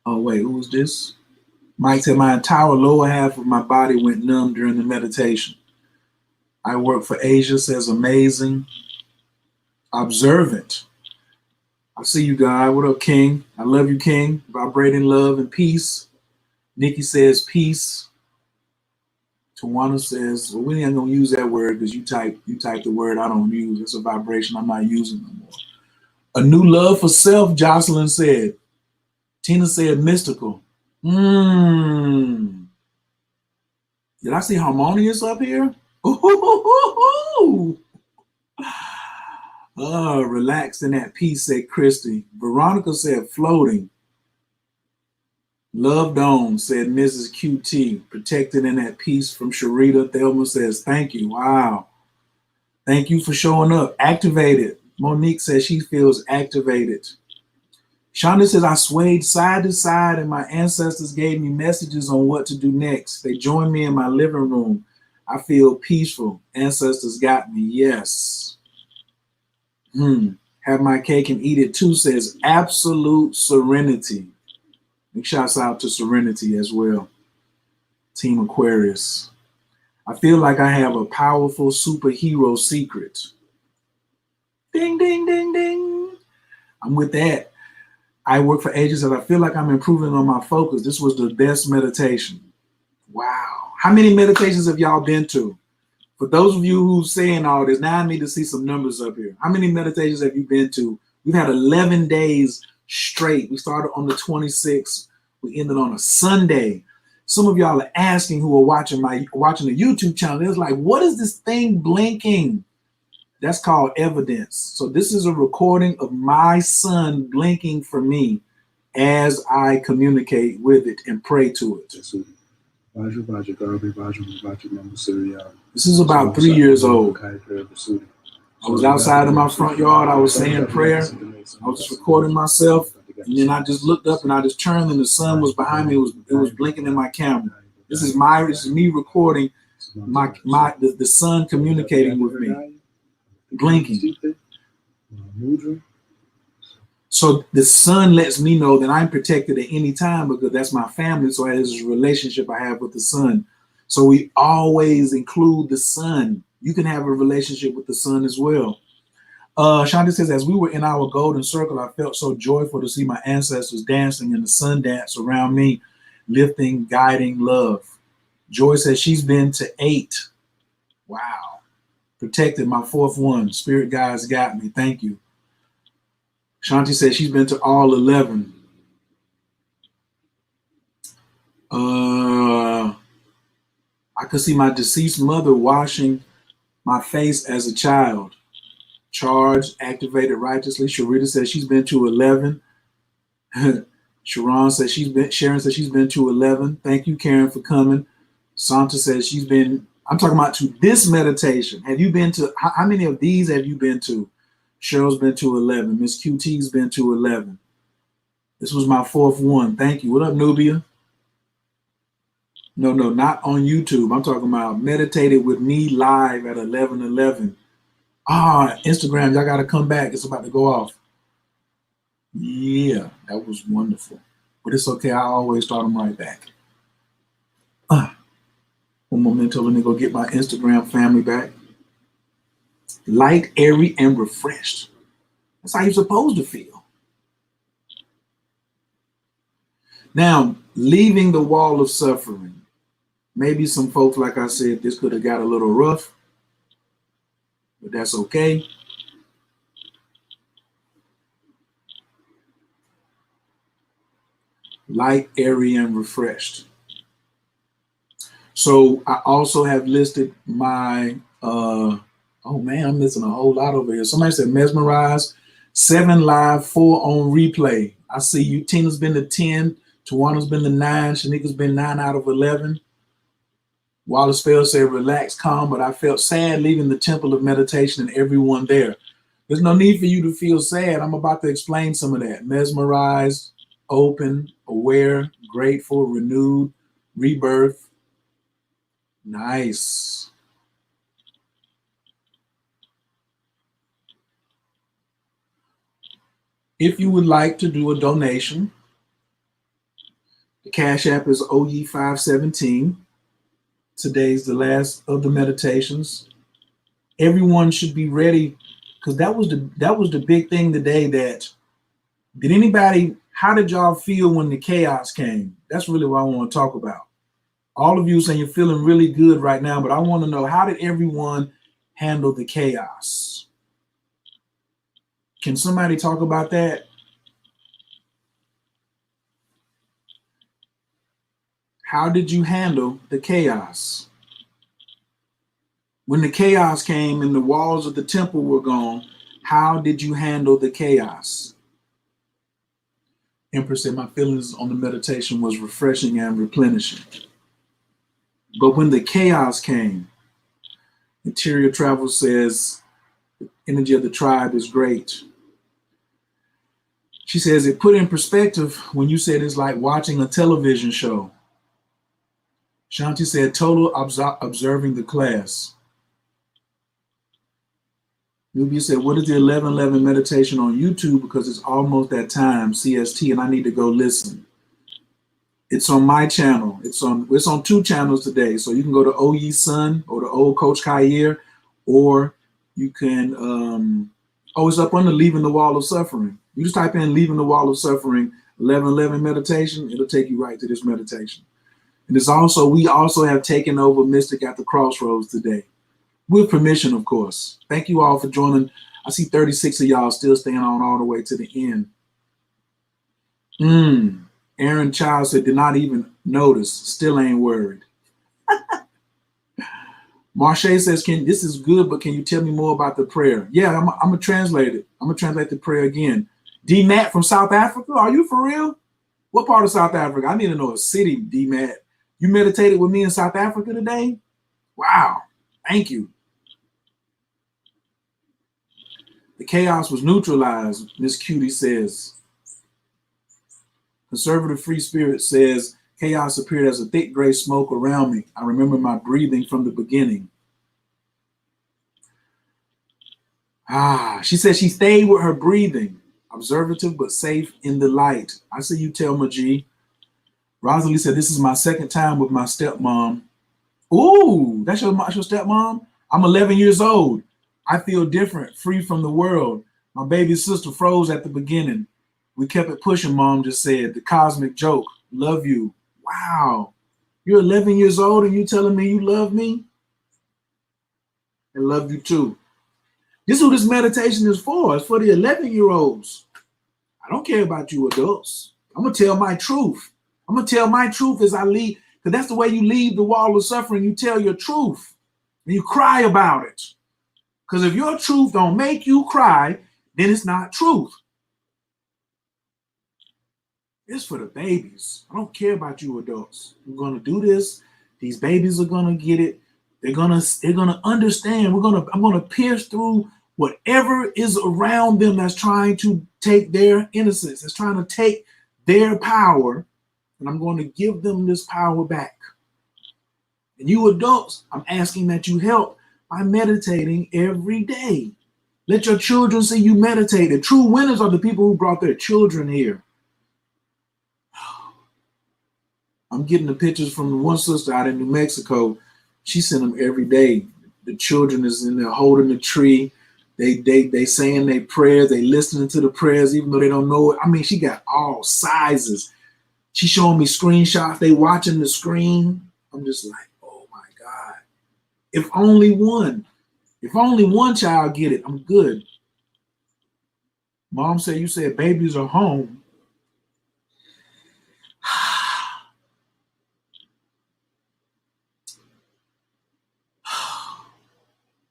Oh wait, who was this? Mike said my entire lower half of my body went numb during the meditation. I work for Asia says amazing. Observant. I see you, guy. What up, King? I love you, King. Vibrating love and peace. Nikki says peace. Tawana says, well, we ain't gonna use that word because you type the word I don't use. It's a vibration I'm not using no more. A new love for self, Jocelyn said. Tina said mystical. Did I see harmonious up here? Ooh. Relaxed and at peace, said Christy. Veronica said floating. Loved on, said Mrs. QT. Protected and at peace from Sharita. Thelma says, thank you. Wow. Thank you for showing up. Activated. Monique says she feels activated. Shonda says, I swayed side to side and my ancestors gave me messages on what to do next. They joined me in my living room. I feel peaceful. Ancestors got me. Yes. Have my cake and eat it too, says absolute serenity. Big shouts out to Serenity as well. Team Aquarius. I feel like I have a powerful superhero secret. Ding, ding, ding, ding. I'm with that. I work for agencies. I feel like I'm improving on my focus. This was the best meditation. Wow. How many meditations have y'all been to? For those of you who's saying all this, now I need to see some numbers up here. How many meditations have you been to? We've had 11 days straight. We started on the 26th. We ended on a Sunday. Some of y'all are asking who are watching the YouTube channel. It's like, what is this thing blinking? That's called evidence. So this is a recording of my son blinking for me as I communicate with it and pray to it. This is about 3 years old. I was outside of my front yard. I was saying prayer. I was just recording myself. And then I just looked up and I just turned and the sun was behind me. It was blinking in my camera. This is me recording the sun communicating with me, blinking. So the sun lets me know that I'm protected at any time because that's my family. So there's a relationship I have with the sun. So we always include the sun. You can have a relationship with the sun as well. Shonda says, as we were in our golden circle, I felt so joyful to see my ancestors dancing in the sun dance around me, lifting, guiding, love. Joy says she's been to 8. Wow. Protected, my 4th one. Spirit guides got me. Thank you. Shanti says she's been to all 11. I could see my deceased mother washing my face as a child. Charged, activated righteously. Sharita says she's been to 11. Sharon says Sharon says she's been to 11. Thank you, Karen, for coming. Santa says she's been, I'm talking about to this meditation. Have you been to, how many of these have you been to? Cheryl's been to 11. Miss QT's been to 11. This was my 4th one. Thank you. What up, Nubia? No, not on YouTube. I'm talking about meditated with me live at 11:11. Instagram, y'all got to come back. It's about to go off. Yeah, that was wonderful. But it's okay. I always start them right back. One momento, let me go get my Instagram family back. Light, airy, and refreshed. That's how you're supposed to feel. Now, leaving the wall of suffering. Maybe some folks, like I said, this could have got a little rough, but that's okay. Light, airy, and refreshed. So I also have listed my, oh man, I'm missing a whole lot over here. Somebody said mesmerized, 7 live, 4 on replay. I see you. Tina's been to 10. Tawana's been to 9. Shanika's been 9 out of 11. Wallace Fell said, relax, calm, but I felt sad leaving the temple of meditation and everyone there. There's no need for you to feel sad. I'm about to explain some of that. Mesmerized, open, aware, grateful, renewed, rebirth. Nice. If you would like to do a donation, the Cash App is OYE517. Today's the last of the meditations. Everyone should be ready because that was the big thing today. How did y'all feel when the chaos came? That's really what I want to talk about. All of you saying you're feeling really good right now, but I want to know, how did everyone handle the chaos? Can somebody talk about that? How did you handle the chaos? When the chaos came and the walls of the temple were gone, how did you handle the chaos? Empress said, my feelings on the meditation was refreshing and replenishing. But when the chaos came, Interior Travel says, the energy of the tribe is great. She says it put in perspective when you said it's like watching a television show. Shanti said total observing the class. Nubia said, what is the 11:11 meditation on YouTube? Because it's almost that time, CST, and I need to go listen. It's on my channel. It's on two channels today. So you can go to Oye Sun or the old Coach Khayr, or you can, it's up under Leaving the Wall of Suffering. You just type in Leaving the Wall of Suffering 11:11 meditation. It'll take you right to this meditation. And we also have taken over Mystic at the Crossroads today. With permission, of course. Thank you all for joining. I see 36 of y'all still staying on all the way to the end. Aaron Child said, did not even notice. Still ain't worried. Marche says, this is good, but can you tell me more about the prayer? Yeah, I'm going to translate it. I'm going to translate the prayer again. D. Nat from South Africa? Are you for real? What part of South Africa? I need to know a city, D. Nat. You meditated with me in South Africa today? Wow. Thank you. The chaos was neutralized, Miss Cutie says. Conservative Free Spirit says, chaos appeared as a thick gray smoke around me. I remember my breathing from the beginning. She says she stayed with her breathing, observative but safe in the light. I see you, Telma G. Rosalie said, this is my second time with my stepmom. Ooh, that's your stepmom? I'm 11 years old. I feel different, free from the world. My baby sister froze at the beginning. We kept it pushing, Mom just said. The cosmic joke. Love you. Wow. You're 11 years old and you telling me you love me? I love you too. This is what this meditation is for. It's for the 11-year-olds. I don't care about you adults. I'm going to tell my truth. I'm going to tell my truth as I leave. Because that's the way you leave the wall of suffering. You tell your truth. And you cry about it. Because if your truth don't make you cry, then it's not truth. It's for the babies. I don't care about you adults. We're going to do this. These babies are going to get it. They're going to understand. I'm going to pierce through whatever is around them that's trying to take their innocence, that's trying to take their power, and I'm going to give them this power back. And you adults, I'm asking that you help by meditating every day. Let your children see you meditate. The true winners are the people who brought their children here. I'm getting the pictures from one sister out in New Mexico. She sent them every day. The children is in there holding the tree. They saying their prayers. They listening to the prayers even though they don't know it. I mean, she got all sizes. She showing me screenshots. They watching the screen. I'm just like, oh my God. If only one child get it, I'm good. Mom said, you said babies are home.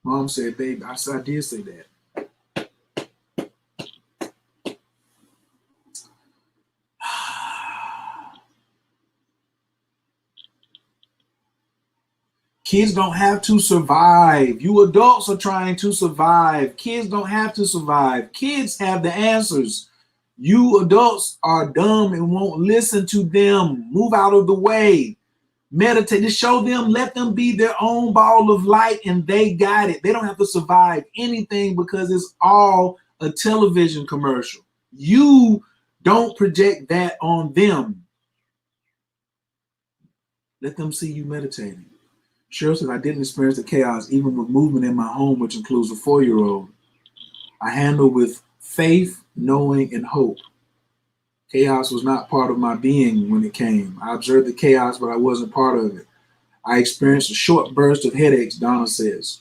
Mom said, baby, I did say that. Kids don't have to survive. You adults are trying to survive. Kids don't have to survive. Kids have the answers. You adults are dumb and won't listen to them. Move out of the way. Meditate. Just show them, let them be their own ball of light and they got it. They don't have to survive anything because it's all a television commercial. You don't project that on them. Let them see you meditating. Cheryl said, I didn't experience the chaos even with movement in my home, which includes a 4-year-old. I handle with faith, knowing, and hope. Chaos was not part of my being when it came. I observed the chaos, but I wasn't part of it. I experienced a short burst of headaches, Donna says.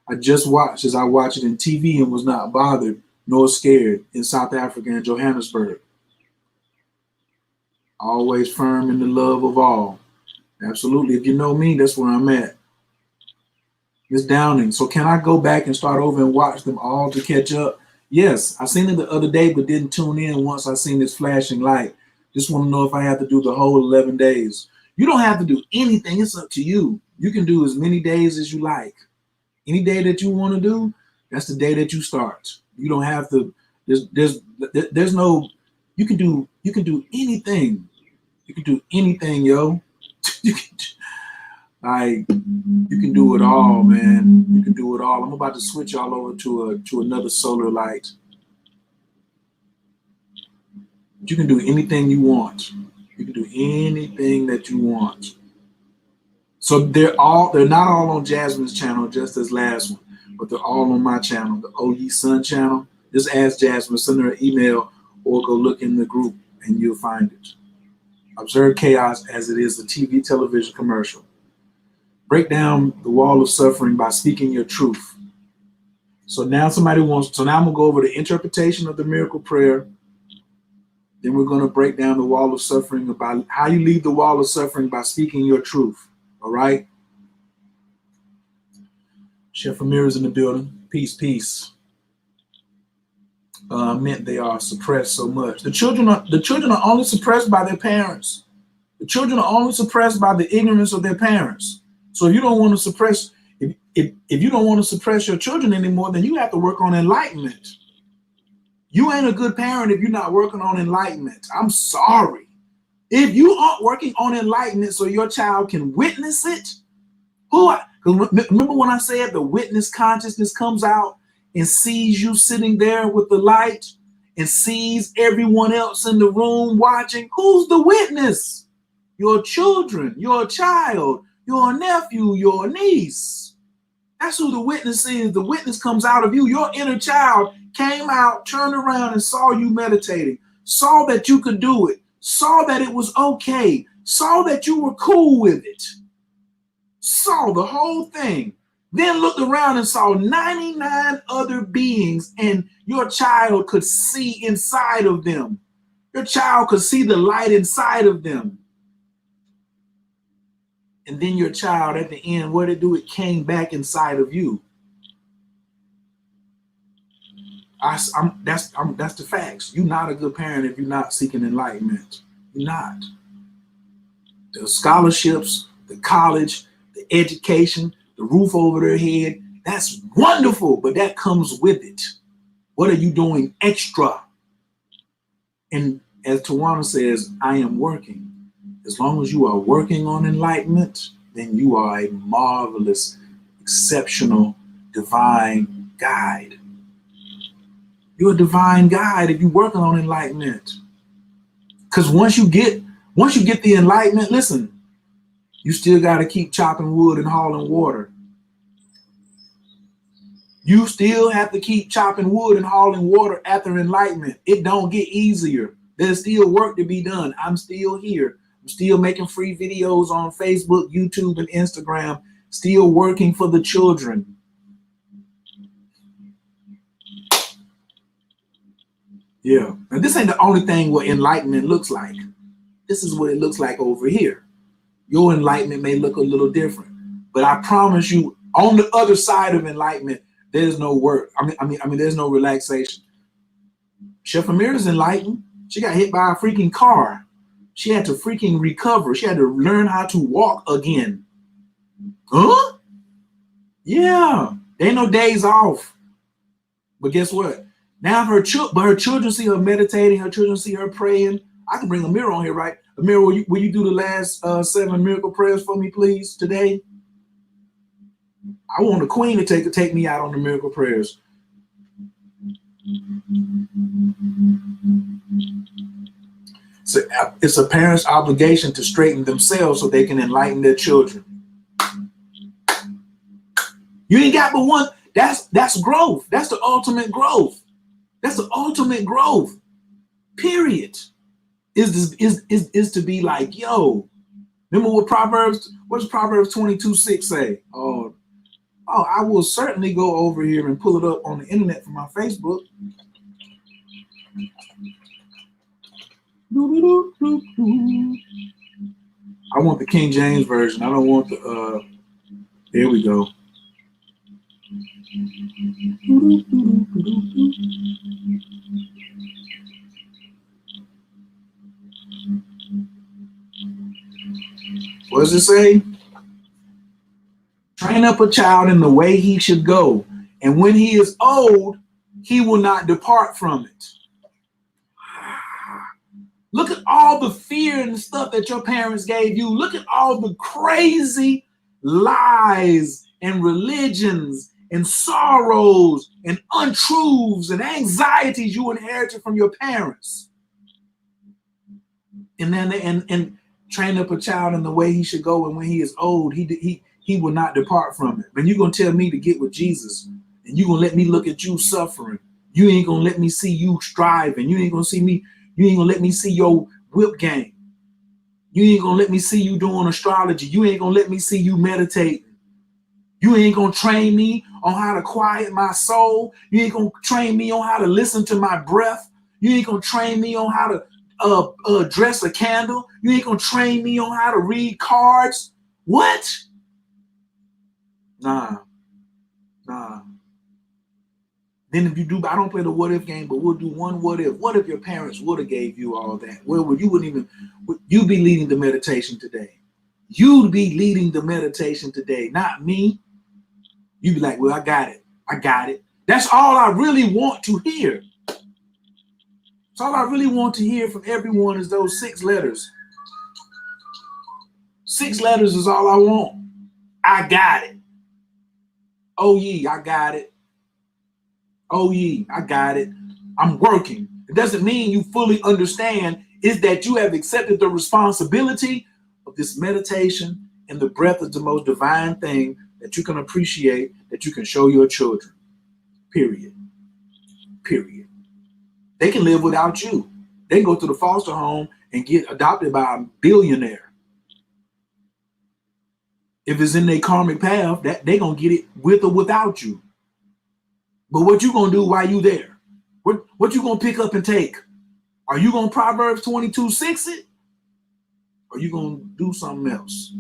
I just watched as I watched it in TV and was not bothered nor scared in South Africa and Johannesburg. Always firm in the love of all. Absolutely. If you know me, that's where I'm at. Miss Downing. So can I go back and start over and watch them all to catch up? Yes. I seen it the other day, but didn't tune in once I seen this flashing light. Just want to know if I have to do the whole 11 days. You don't have to do anything. It's up to you. You can do as many days as you like. Any day that you want to do, that's the day that you start. You don't have to. There's no You can do anything. You can do anything, yo. you can do it all, man. You can do it all. I'm about to switch y'all over to another solar light. You can do anything you want. You can do anything that you want. So they're not all on Jasmine's channel, just as last one, but they're all on my channel, the OE Sun channel. Just ask Jasmine, send her an email, or go look in the group and you'll find it. Observe chaos as it is a TV television commercial. Break down the wall of suffering by speaking your truth. So now I'm gonna go over the interpretation of the miracle prayer. Then we're gonna break down the wall of suffering, about how you leave the wall of suffering by speaking your truth. All right. Chef Amir is in the building. Peace, peace. Meant they are suppressed so much. The children are only suppressed by their parents. The children are only suppressed by the ignorance of their parents. So if you don't want to suppress, if you don't want to suppress your children anymore, then you have to work on enlightenment. You ain't a good parent if you're not working on enlightenment. I'm sorry. If you aren't working on enlightenment so your child can witness it, remember when I said the witness consciousness comes out and sees you sitting there with the light and sees everyone else in the room watching? Who's the witness? Your children, your child, your nephew, your niece. That's who the witness is. The witness comes out of you. Your inner child came out, turned around and saw you meditating, saw that you could do it, saw that it was okay, saw that you were cool with it, saw the whole thing, then looked around and saw 99 other beings, and your child could see inside of them. Your child could see the light inside of them. And then your child at the end, what did it do? It came back inside of you. That's the facts. You're not a good parent if you're not seeking enlightenment. You're not. The scholarships, the college, the education, the roof over their head, that's wonderful, but that comes with it. What are you doing extra? And as Tawana says, I am working. As long as you are working on enlightenment, then you are a marvelous, exceptional, divine guide. You're a divine guide if you're working on enlightenment. Because once you get the enlightenment, listen, you still got to keep chopping wood and hauling water. You still have to keep chopping wood and hauling water after enlightenment. It don't get easier. There's still work to be done. I'm still here. I'm still making free videos on Facebook, YouTube, and Instagram. Still working for the children. Yeah. And this ain't the only thing what enlightenment looks like. This is what it looks like over here. Your enlightenment may look a little different, but I promise you, on the other side of enlightenment, there's no work. I mean, there's no relaxation. Chef Amir is enlightened. She got hit by a freaking car. She had to freaking recover. She had to learn how to walk again. Huh? Yeah. There ain't no days off. But guess what? Now her children see her meditating. Her children see her praying. I can bring Amir on here, right? Amir, will you do the last 7 miracle prayers for me, please, today? I want the queen to take me out on the miracle prayers. So it's a parent's obligation to straighten themselves so they can enlighten their children. You ain't got but one. That's growth. That's the ultimate growth. That's the ultimate growth. Period. Is to be like, yo, remember what does Proverbs 22:6 say? Oh, I will certainly go over here and pull it up on the internet from my Facebook. I want the King James version. I don't want the there we go. What does it say? Train up a child in the way he should go, and when he is old, he will not depart from it. Look at all the fear and stuff that your parents gave you. Look at all the crazy lies and religions and sorrows and untruths and anxieties you inherited from your parents. And then and train up a child in the way he should go, and when he is old, he will not depart from it. But you're gonna tell me to get with Jesus, and you're gonna let me look at you suffering. You ain't gonna let me see you striving. You ain't gonna let me see your whip game. You ain't gonna let me see you doing astrology. You ain't gonna let me see you meditating. You ain't gonna train me on how to quiet my soul. You ain't gonna train me on how to listen to my breath. You ain't gonna train me on how to dress a candle. You ain't gonna train me on how to read cards. What? Nah. Then if you do, I don't play the what if game, but we'll do one what if. What if your parents would have gave you all that? Well, you'd be leading the meditation today. You'd be leading the meditation today, not me. You'd be like, well, I got it. That's all I really want to hear. That's all I really want to hear from everyone is those 6 letters. 6 letters is all I want. I got it. Oh, yeah, I got it. Oh, yeah, I got it. I'm working. It doesn't mean you fully understand. Is that you have accepted the responsibility of this meditation, and the breath is the most divine thing that you can appreciate, that you can show your children. Period. They can live without you. They can go to the foster home and get adopted by a billionaire. If it's in their karmic path, that they're going to get it with or without you. But what you going to do while you there? What you going to pick up and take? Are you going to Proverbs 22:6 it? Or are you going to do something else?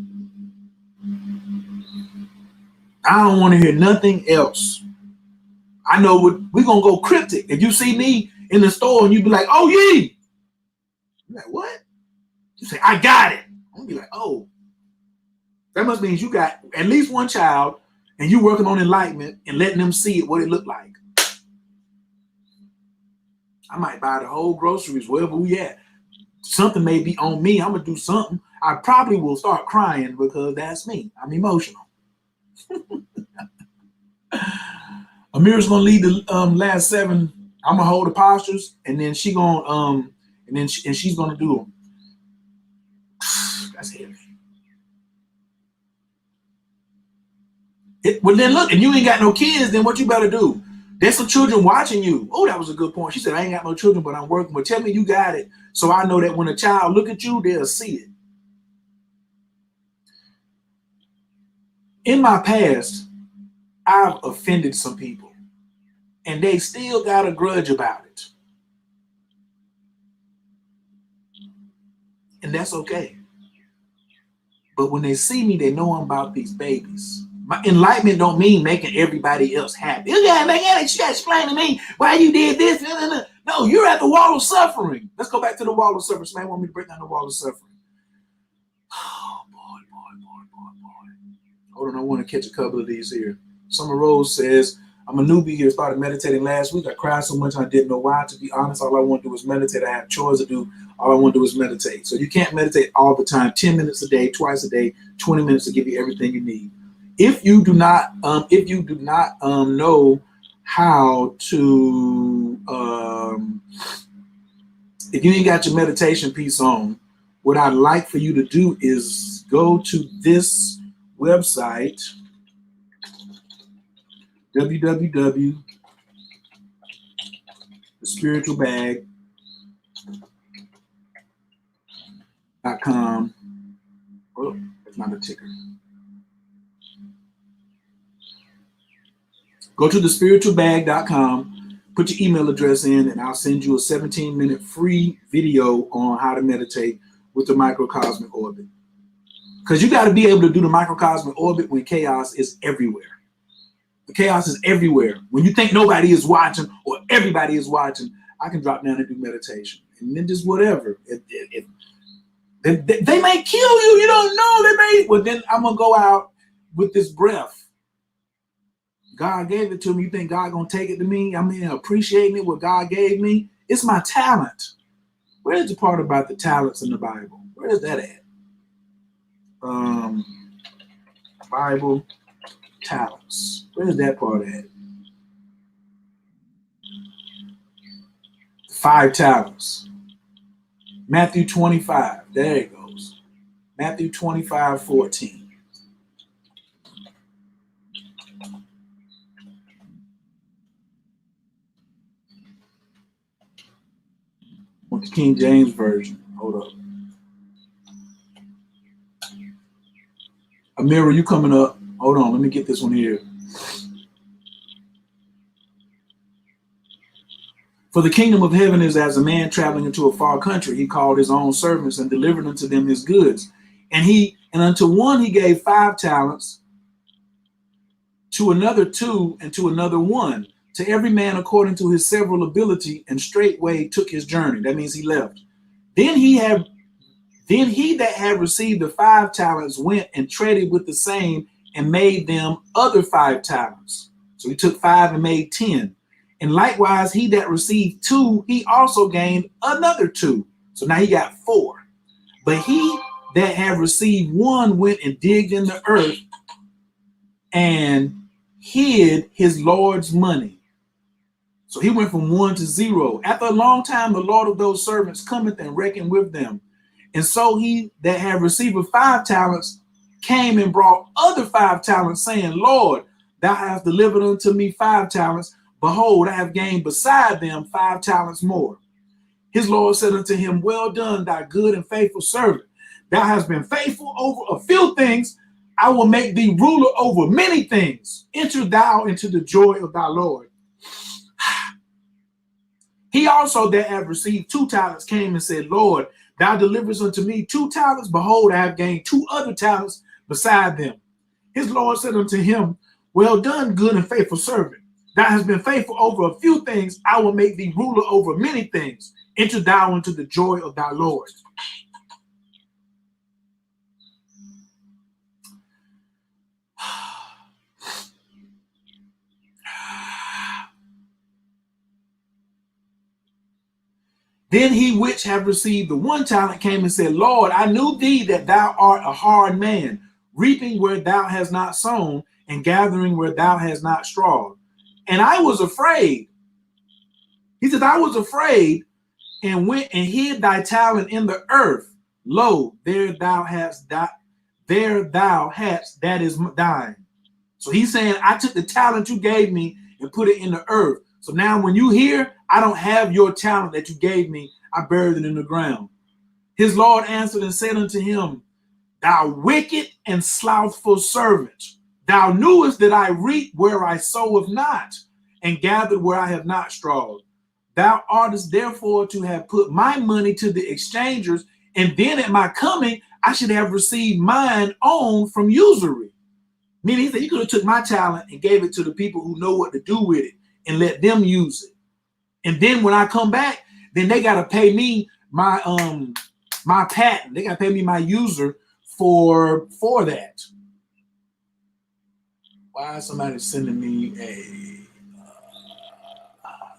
I don't want to hear nothing else. I know we're going to go cryptic. If you see me in the store and you be like, oh, yeah. You're like, what? You say, I got it. I'm going to be like, oh. That must mean you got at least one child and you working on enlightenment and letting them see it, what it looked like. I might buy the whole groceries, wherever we at. Something may be on me. I'm going to do something. I probably will start crying because that's me. I'm emotional. Amira's going to lead the last 7. I'm going to hold the postures, and then she's going to do them. That's heavy. Well, then look, and you ain't got no kids, then what you better do? There's some children watching you. Oh, that was a good point. She said, I ain't got no children, but I'm working. But tell me you got it. So I know that when a child look at you, they'll see it. In my past, I've offended some people, and they still got a grudge about it. And that's okay. But when they see me, they know I'm about these babies. My enlightenment don't mean making everybody else happy. You gotta explain to me why you did this. No, you're at the wall of suffering. Let's go back to the wall of suffering. Somebody want me to break down the wall of suffering. Oh, boy. Hold on, I want to catch a couple of these here. Summer Rose says, I'm a newbie here, started meditating last week. I cried so much I didn't know why. To be honest, all I want to do is meditate. I have chores to do. All I want to do is meditate. So you can't meditate all the time. 10 minutes a day, twice a day, 20 minutes to give you everything you need. If you do not know how to, if you ain't got your meditation piece on, what I'd like for you to do is go to this website, www.thespiritualbag.com. Oh, that's not a ticker. Go to thespiritualbag.com, put your email address in, and I'll send you a 17-minute free video on how to meditate with the microcosmic orbit. Because you got to be able to do the microcosmic orbit when chaos is everywhere. The chaos is everywhere. When you think nobody is watching or everybody is watching, I can drop down and do meditation. And then just whatever. They may kill you. You don't know. Well, then I'm going to go out with this breath. God gave it to me. You think God going to take it to me? I mean, appreciating it, what God gave me. It's my talent. Where's the part about the talents in the Bible? Where is that at? Bible talents. Where is that part at? 5 talents. Matthew 25. There it goes. Matthew 25:14. With the King James Version. Hold up. Amira, you coming up? Hold on, let me get this one here. For the kingdom of heaven is as a man traveling into a far country. He called his own servants and delivered unto them his goods. And unto one he gave 5 talents, to another 2, and to another 1, to every man according to his several ability, and straightway took his journey. That means he left. Then he that had received the 5 talents went and traded with the same and made them other 5 talents. So he took 5 and made 10. And likewise, he that received 2, he also gained another 2. So now he got 4. But he that had received 1 went and digged in the earth and hid his Lord's money. So he went from 1 to 0. After a long time, the Lord of those servants cometh and reckoned with them. And so he that had received 5 talents came and brought other 5 talents, saying, Lord, thou hast delivered unto me 5 talents. Behold, I have gained beside them 5 talents more. His Lord said unto him, Well done, thy good and faithful servant. Thou hast been faithful over a few things. I will make thee ruler over many things. Enter thou into the joy of thy Lord. He also that had received 2 talents came and said, Lord, thou deliverest unto me 2 talents. Behold, I have gained 2 other talents beside them. His Lord said unto him, Well done, good and faithful servant. Thou hast been faithful over a few things. I will make thee ruler over many things. Enter thou into the joy of thy Lord. Then he which had received the 1 talent came and said, Lord, I knew thee that thou art a hard man, reaping where thou hast not sown, and gathering where thou hast not strawed. And I was afraid. He said, I was afraid and went and hid thy talent in the earth. Lo, there thou hast that is thine. So he's saying, I took the talent you gave me and put it in the earth. So now when you hear, I don't have your talent that you gave me. I buried it in the ground. His Lord answered and said unto him, Thou wicked and slothful servant, thou knewest that I reap where I soweth not, and gathered where I have not strawed. Thou oughtest therefore to have put my money to the exchangers, and then at my coming I should have received mine own from usury. Meaning he said, you could have took my talent and gave it to the people who know what to do with it and let them use it. And then when I come back, then they got to pay me my patent. They got to pay me my user for that. Why is somebody sending me a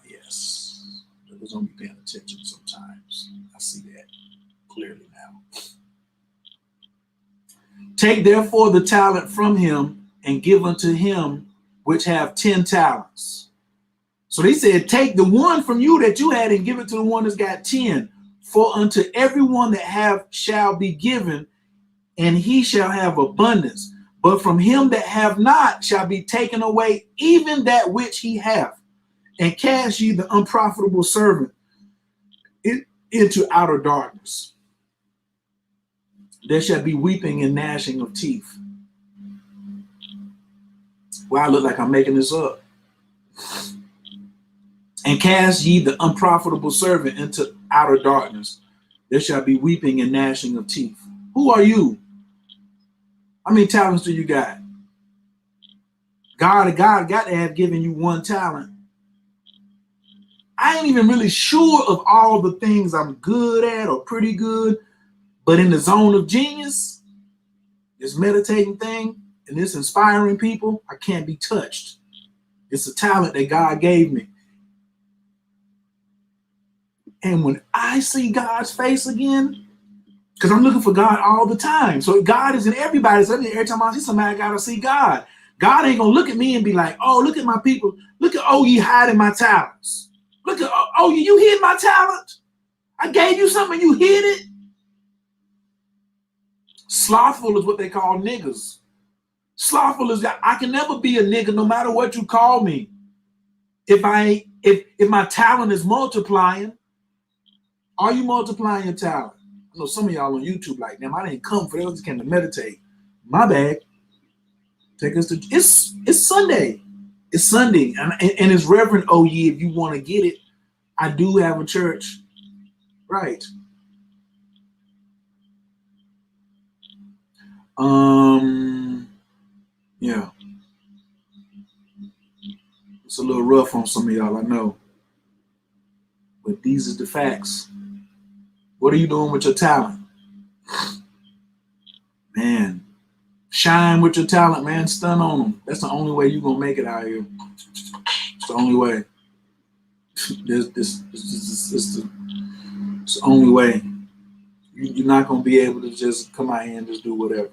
yes? I was only paying attention sometimes. I see that clearly now. Take therefore the talent from him and give unto him which have 10 talents. So they said, take the 1 from you that you had and give it to the one that's got 10. For unto everyone that have shall be given, and he shall have abundance. But from him that have not shall be taken away even that which he hath. And cast ye the unprofitable servant into outer darkness. There shall be weeping and gnashing of teeth. Well, I look like I'm making this up. And cast ye the unprofitable servant into outer darkness. There shall be weeping and gnashing of teeth. Who are you? How many talents do you got? God got to have given you 1 talent. I ain't even really sure of all the things I'm good at or pretty good, but in the zone of genius, this meditating thing and this inspiring people, I can't be touched. It's a talent that God gave me. And when I see God's face again, because I'm looking for God all the time. So God is in everybody's. Every time I see somebody, I gotta see God. God ain't gonna look at me and be like, oh, look at my people. Look at ye hiding my talents. Look at you hid my talent. I gave you something, you hid it. Slothful is what they call niggas. Slothful is that I can never be a nigga no matter what you call me. If my talent is multiplying, are you multiplying your talent? I know some of y'all on YouTube like, damn, I didn't come for that. I just came to meditate. My bad. Take us to it's Sunday. It's Sunday. And it's Reverend OE if you want to get it. I do have a church. Right. Yeah. It's a little rough on some of y'all, I know. But these are the facts. What are you doing with your talent? Man, shine with your talent, man. Stun on them. That's the only way you're going to make it out here. It's the only way. It's the only way. You're not going to be able to just come out here and just do whatever.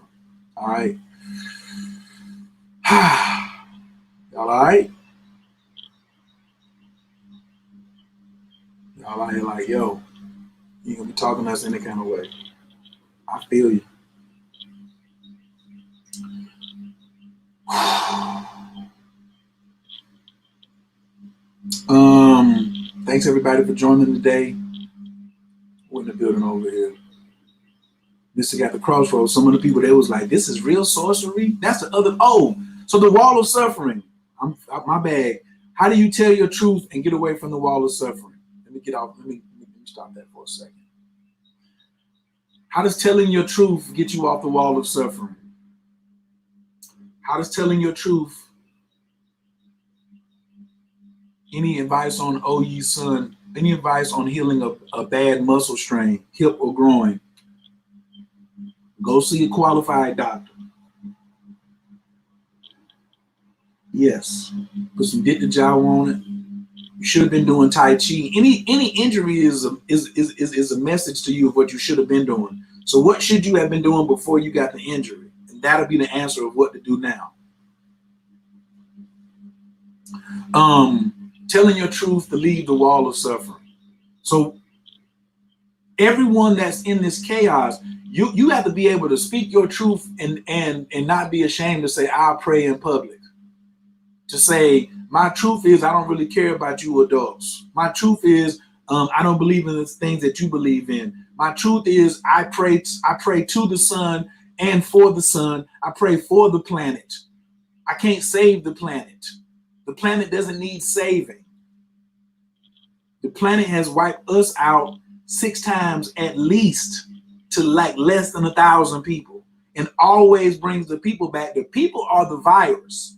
All right? Y'all all right? Y'all out here like, yo, you going to be talking to us any kind of way. I feel you. Thanks everybody for joining today. We're in the building over here. Mr. Got the Crossroads. Some of the people there was like, this is real sorcery. That's the other. Oh, so the wall of suffering. My bad. How do you tell your truth and get away from the wall of suffering? Let me get off. Let me stop that for a second. How does telling your truth get you off the wall of suffering? How does telling your truth? Any advice on OE's son? Any advice on healing a bad muscle strain, hip or groin? Go see a qualified doctor. Yes. Put some get the job on it. You should have been doing Tai Chi. Any injury is a message to you of what you should have been doing. So what should you have been doing before you got the injury? And that'll be the answer of what to do now. Telling your truth to leave the wall of suffering. So everyone that's in this chaos, you have to be able to speak your truth and not be ashamed to say, I'll pray in public. To say, my truth is I don't really care about you adults. My truth is I don't believe in the things that you believe in. My truth is I pray to the sun and for the sun. I pray for the planet. I can't save the planet. The planet doesn't need saving. The planet has wiped us out 6 times at least to like less than 1,000 people, and always brings the people back. The people are the virus.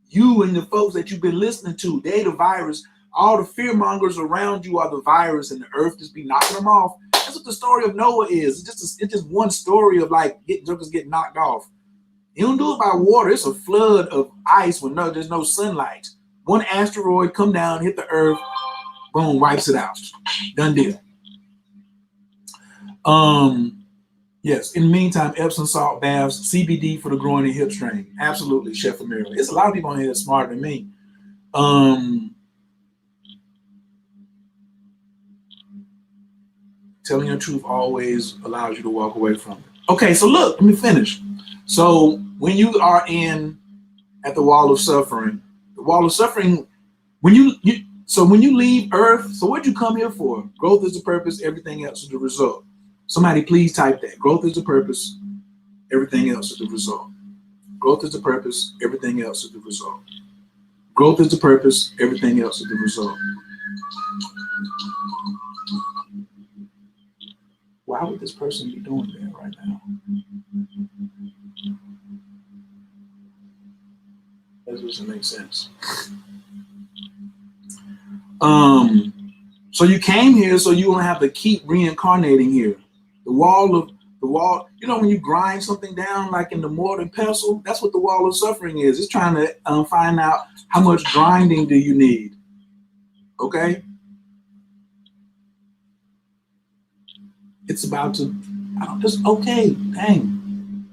You and the folks that you've been listening to, they the virus. All the fear mongers around you are the virus, and the earth just be knocking them off. That's what the story of Noah is. It's just one story of like jokers getting knocked off. You don't do it by water. It's a flood of ice when there's no sunlight. One asteroid come down, hit the earth, boom, wipes it out. Done deal. Yes. In the meantime, Epsom salt baths, CBD for the groin and hip strain. Absolutely, Chef Amira. It's a lot of people on here that's smarter than me. Telling your truth always allows you to walk away from it. Okay, so look, let me finish. So when you are at the wall of suffering, when you leave Earth, so what'd you come here for? Growth is the purpose, everything else is the result. Somebody please type that. Growth is the purpose, everything else is the result. Growth is the purpose, everything else is the result. Growth is the purpose, everything else is the result. Why would this person be doing that right now? That doesn't make sense. So you came here so you don't have to keep reincarnating here. The wall, you know, when you grind something down like in the mortar and pestle, that's what the wall of suffering is. It's trying to find out how much grinding do you need. Okay? It's about to, I don't just, okay, dang.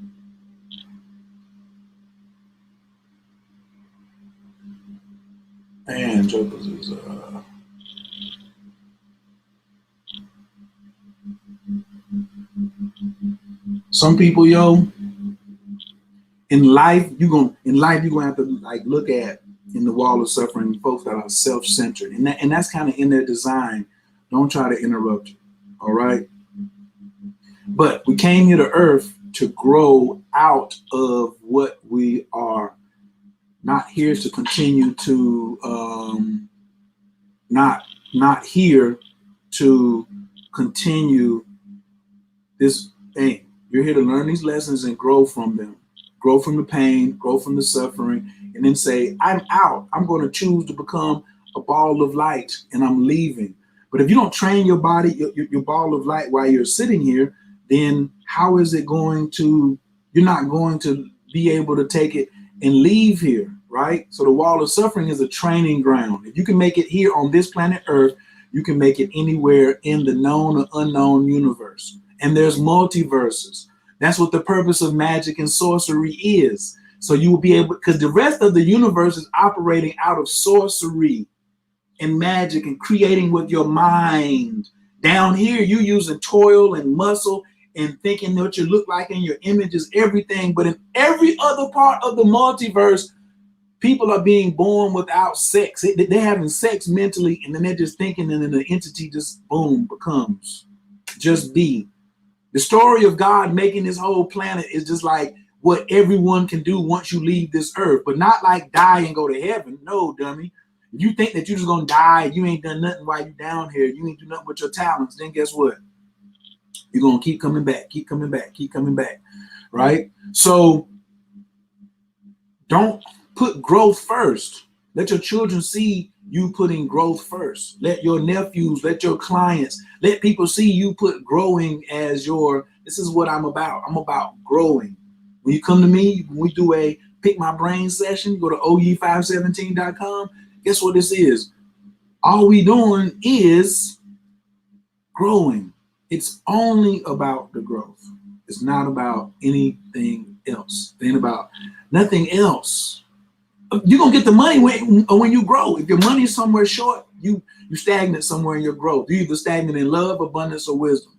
Man, Jokers is, some people, yo, in life you're gonna have to like look at in the wall of suffering folks that are self-centered, and that's kind of in their design. Don't try to interrupt you, all right? But we came here to earth to grow out of what we are, not here to continue to not here to continue this thing. You're here to learn these lessons and grow from them. Grow from the pain, grow from the suffering, and then say, I'm out. I'm going to choose to become a ball of light, and I'm leaving. But if you don't train your body, your ball of light while you're sitting here, then how is it going to, you're not going to be able to take it and leave here, right? So the wall of suffering is a training ground. If you can make it here on this planet Earth, you can make it anywhere in the known or unknown universe. And there's multiverses. That's what the purpose of magic and sorcery is. So you will be able, because the rest of the universe is operating out of sorcery and magic and creating with your mind. Down here, you using toil and muscle and thinking what you look like in your image is everything. But in every other part of the multiverse, people are being born without sex. They're having sex mentally, and then they're just thinking, and then the entity just boom becomes just be. The story of God making this whole planet is just like what everyone can do once you leave this earth, but not like die and go to heaven. No, dummy. If you think that you're just gonna die, you ain't done nothing while you're down here, you ain't do nothing with your talents, then guess what? You're gonna keep coming back, keep coming back, keep coming back, right? So don't put growth first. Let your children see you putting growth first. Let your nephews, let your clients, let people see you put growing as your, this is what I'm about. I'm about growing. When you come to me, when we do a pick my brain session, go to oye517.com. Guess what this is? All we doing is growing. It's only about the growth. It's not about anything else. It ain't about nothing else. You're gonna get the money when you grow. If your money is somewhere short, you stagnant somewhere in your growth. You're either stagnant in love, abundance, or wisdom.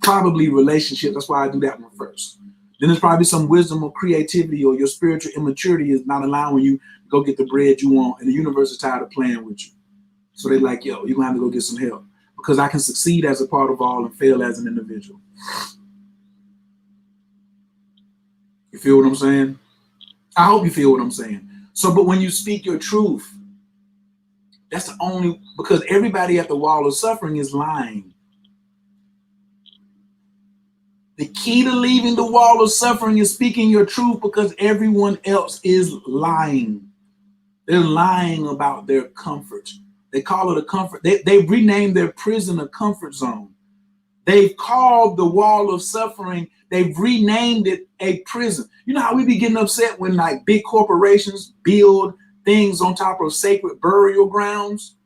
Probably relationships. That's why I do that one first. Then there's probably some wisdom or creativity, or your spiritual immaturity is not allowing you to go get the bread you want, and the universe is tired of playing with you. So they're like, yo, you're gonna have to go get some help, because I can succeed as a part of all and fail as an individual. You feel what I'm saying? I hope you feel what I'm saying. So, but when you speak your truth, that's the only, because everybody at the wall of suffering is lying. The key to leaving the wall of suffering is speaking your truth, because everyone else is lying. They're lying about their comfort. They call it a comfort. They've renamed their prison a comfort zone. They've called the wall of suffering, they've renamed it a prison. You know how we be getting upset when like big corporations build things on top of sacred burial grounds?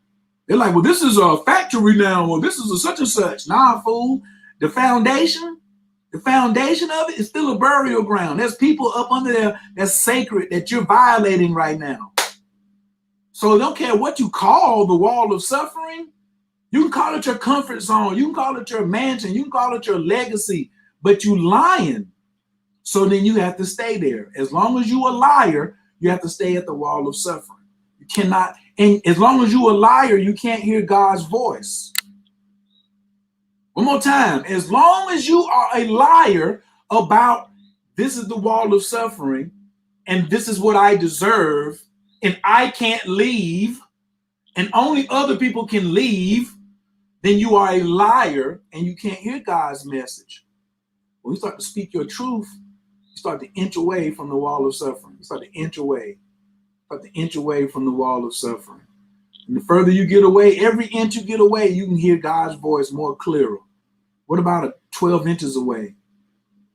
They're like, well, this is a factory now, or this is a such and such. Nah, fool. The foundation of it is still a burial ground. There's people up under there that's sacred that you're violating right now. So don't care what you call the wall of suffering. You can call it your comfort zone. You can call it your mansion. You can call it your legacy, but you lying. So then you have to stay there. As long as you a liar, you have to stay at the wall of suffering. You cannot, and as long as you a liar, you can't hear God's voice. One more time. As long as you are a liar about this is the wall of suffering and this is what I deserve and I can't leave and only other people can leave, then you are a liar and you can't hear God's message. When you start to speak your truth, you start to inch away from the wall of suffering. You start to inch away. From the wall of suffering. And the further you get away, every inch you get away, you can hear God's voice more clearer. What about 12 inches away?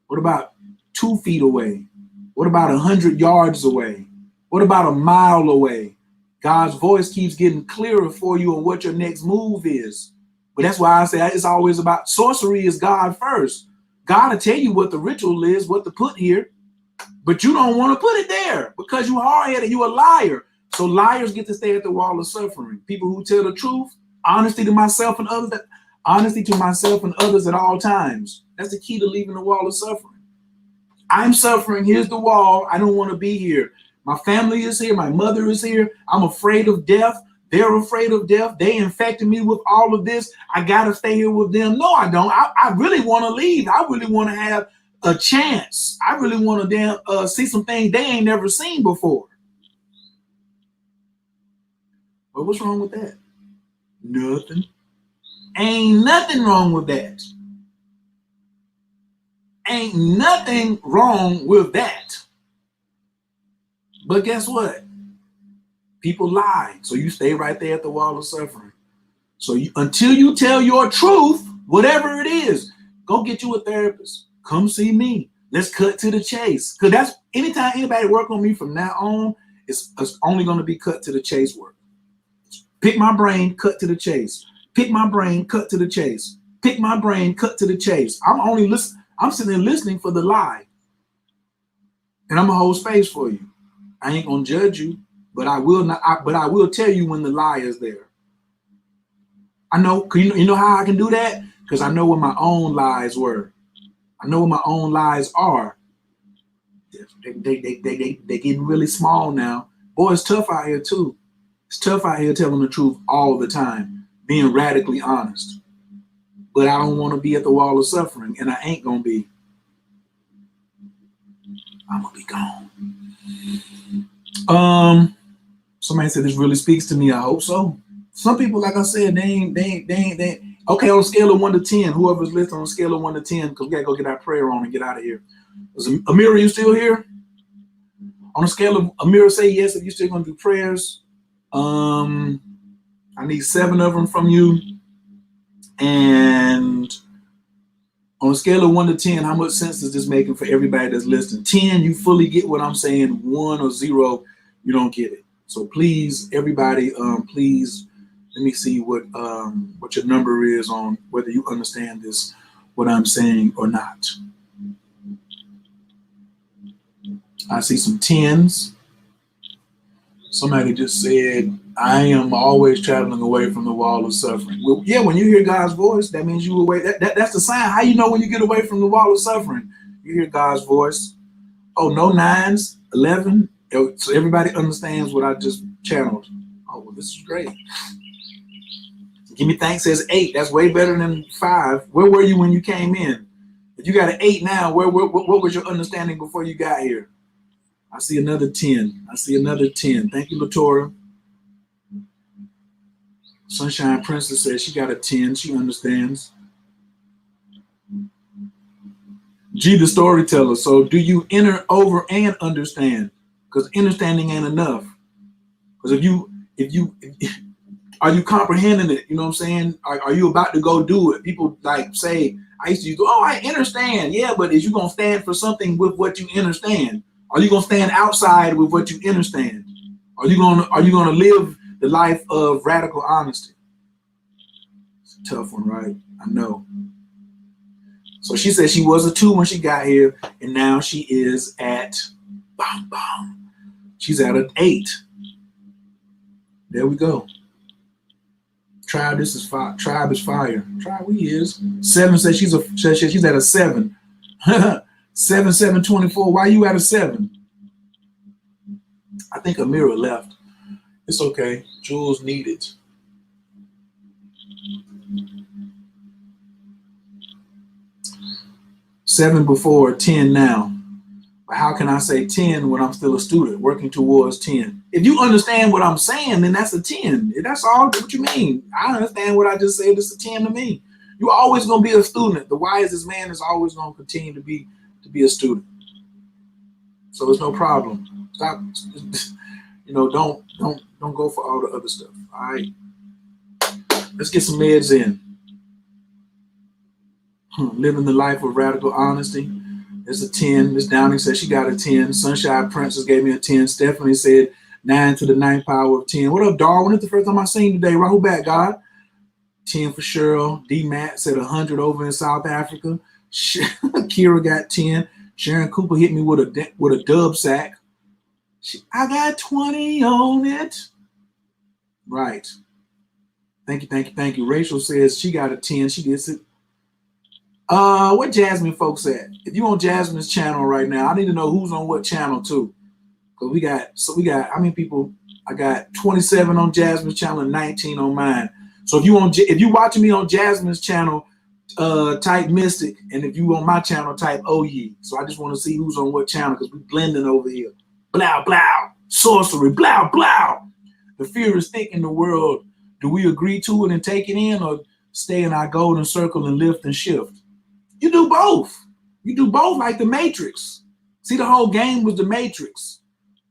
What about 2 feet away? What about 100 yards away? What about a mile away? God's voice keeps getting clearer for you on what your next move is. But that's why I say it's always about sorcery is God first. God will tell you what the ritual is, what to put here, but you don't want to put it there because you hard-headed, you a liar. So liars get to stay at the wall of suffering. People who tell the truth, honesty to myself and others, honesty to myself and others at all times. That's the key to leaving the wall of suffering. I'm suffering. Here's the wall. I don't want to be here. My family is here. My mother is here. I'm afraid of death. They're afraid of death. They infected me with all of this. I got to stay here with them. No, I don't. I really want to leave. I really want to have a chance. I really want to see some things they ain't never seen before. But what's wrong with that? Nothing. Ain't nothing wrong with that. Ain't nothing wrong with that. But guess what? People lie. So you stay right there at the wall of suffering. So until you tell your truth, whatever it is, go get you a therapist. Come see me. Let's cut to the chase. Because that's anytime anybody work on me from now on, it's only going to be cut to the chase work. Pick my brain, cut to the chase. Pick my brain, cut to the chase. Pick my brain, cut to the chase. I'm sitting there listening for the lie. And I'm gonna hold space for you. I ain't gonna judge you, but I will tell you when the lie is there. I know, you know how I can do that? Because I know what my own lies were. I know what my own lies are. They getting really small now. Boy, it's tough out here too. It's tough out here telling the truth all the time, being radically honest. But I don't want to be at the wall of suffering, and I ain't gonna be. I'm gonna be gone. Somebody said this really speaks to me. I hope so. Some people, like I said, they ain't. Okay, on a scale of 1 to 10, whoever's listening on a scale of 1 to 10, because we gotta go get our prayer on and get out of here. Amira, you still here? On a scale of Amira, say yes if you're still gonna do prayers. I need 7 of them from you. And on a scale of 1 to 10, how much sense is this making for everybody that's listening? 10, you fully get what I'm saying. 1 or 0, you don't get it. So please, everybody, please let me see what your number is on whether you understand this, what I'm saying or not. I see some 10s. Somebody just said, I am always traveling away from the wall of suffering. Well, yeah, when you hear God's voice, that means you away. That's the sign. How you know when you get away from the wall of suffering? You hear God's voice. Oh, no 9s, 11. So everybody understands what I just channeled. Oh, well, this is great. Give me thanks says 8. That's way better than 5. Where were you when you came in? If you got an 8 now, what was your understanding before you got here? I see another 10. I see another 10. Thank you, Latora. Sunshine Princess says she got a 10. She understands. G, the storyteller. So do you enter over and understand? Because understanding ain't enough. Because if you are you comprehending it? You know what I'm saying? Are you about to go do it? People like say, I used to use, oh, I understand. Yeah, but is you gonna stand for something with what you understand? Are you gonna stand outside with what you understand? Are you gonna live the life of radical honesty? It's a tough one, right? I know. So she said she was a 2 when she got here, and now she is at she's at an 8. There we go. Tribe, this is fire. Tribe is fire. Tribe, we is. 7 says she's at a 7. 7/7/24. Why you at a 7? I think Amira left. It's okay. Jules needed. Seven before, 10 now. But how can I say 10 when I'm still a student working towards 10? If you understand what I'm saying, then that's a 10. That's all what you mean. I understand what I just said. It's a 10 to me. You're always going to be a student. The wisest man is always going to continue to be a student. So it's no problem. Stop. Don't go for all the other stuff. All right. Let's get some meds in. Living the life of radical honesty. There's a 10. Miss Downing said she got a 10. Sunshine Princess gave me a 10. Stephanie said 9 to the 9th power of 10. What up, Darwin? It's the first time I seen you today. Rahul back, God. 10 for Cheryl. D. Matt said 100 over in South Africa. Kira got 10. Sharon Cooper hit me with a dub sack. I got 20 on it. Right. Thank you. Rachel says she got a 10. She gets it. Where Jasmine folks at? If you on Jasmine's channel right now, I need to know who's on what channel too. Cause we got how many people? I got 27 on Jasmine's channel and 19 on mine. So if you watching me on Jasmine's channel, type Mystic, and if you on my channel, type OYE. So I just want to see who's on what channel because we blending over here. Blow, blow, sorcery, blow, blow. The fear is thick in the world. Do we agree to it and take it in, or stay in our golden circle and lift and shift? You do both. You do both, like the Matrix. See, the whole game was the Matrix.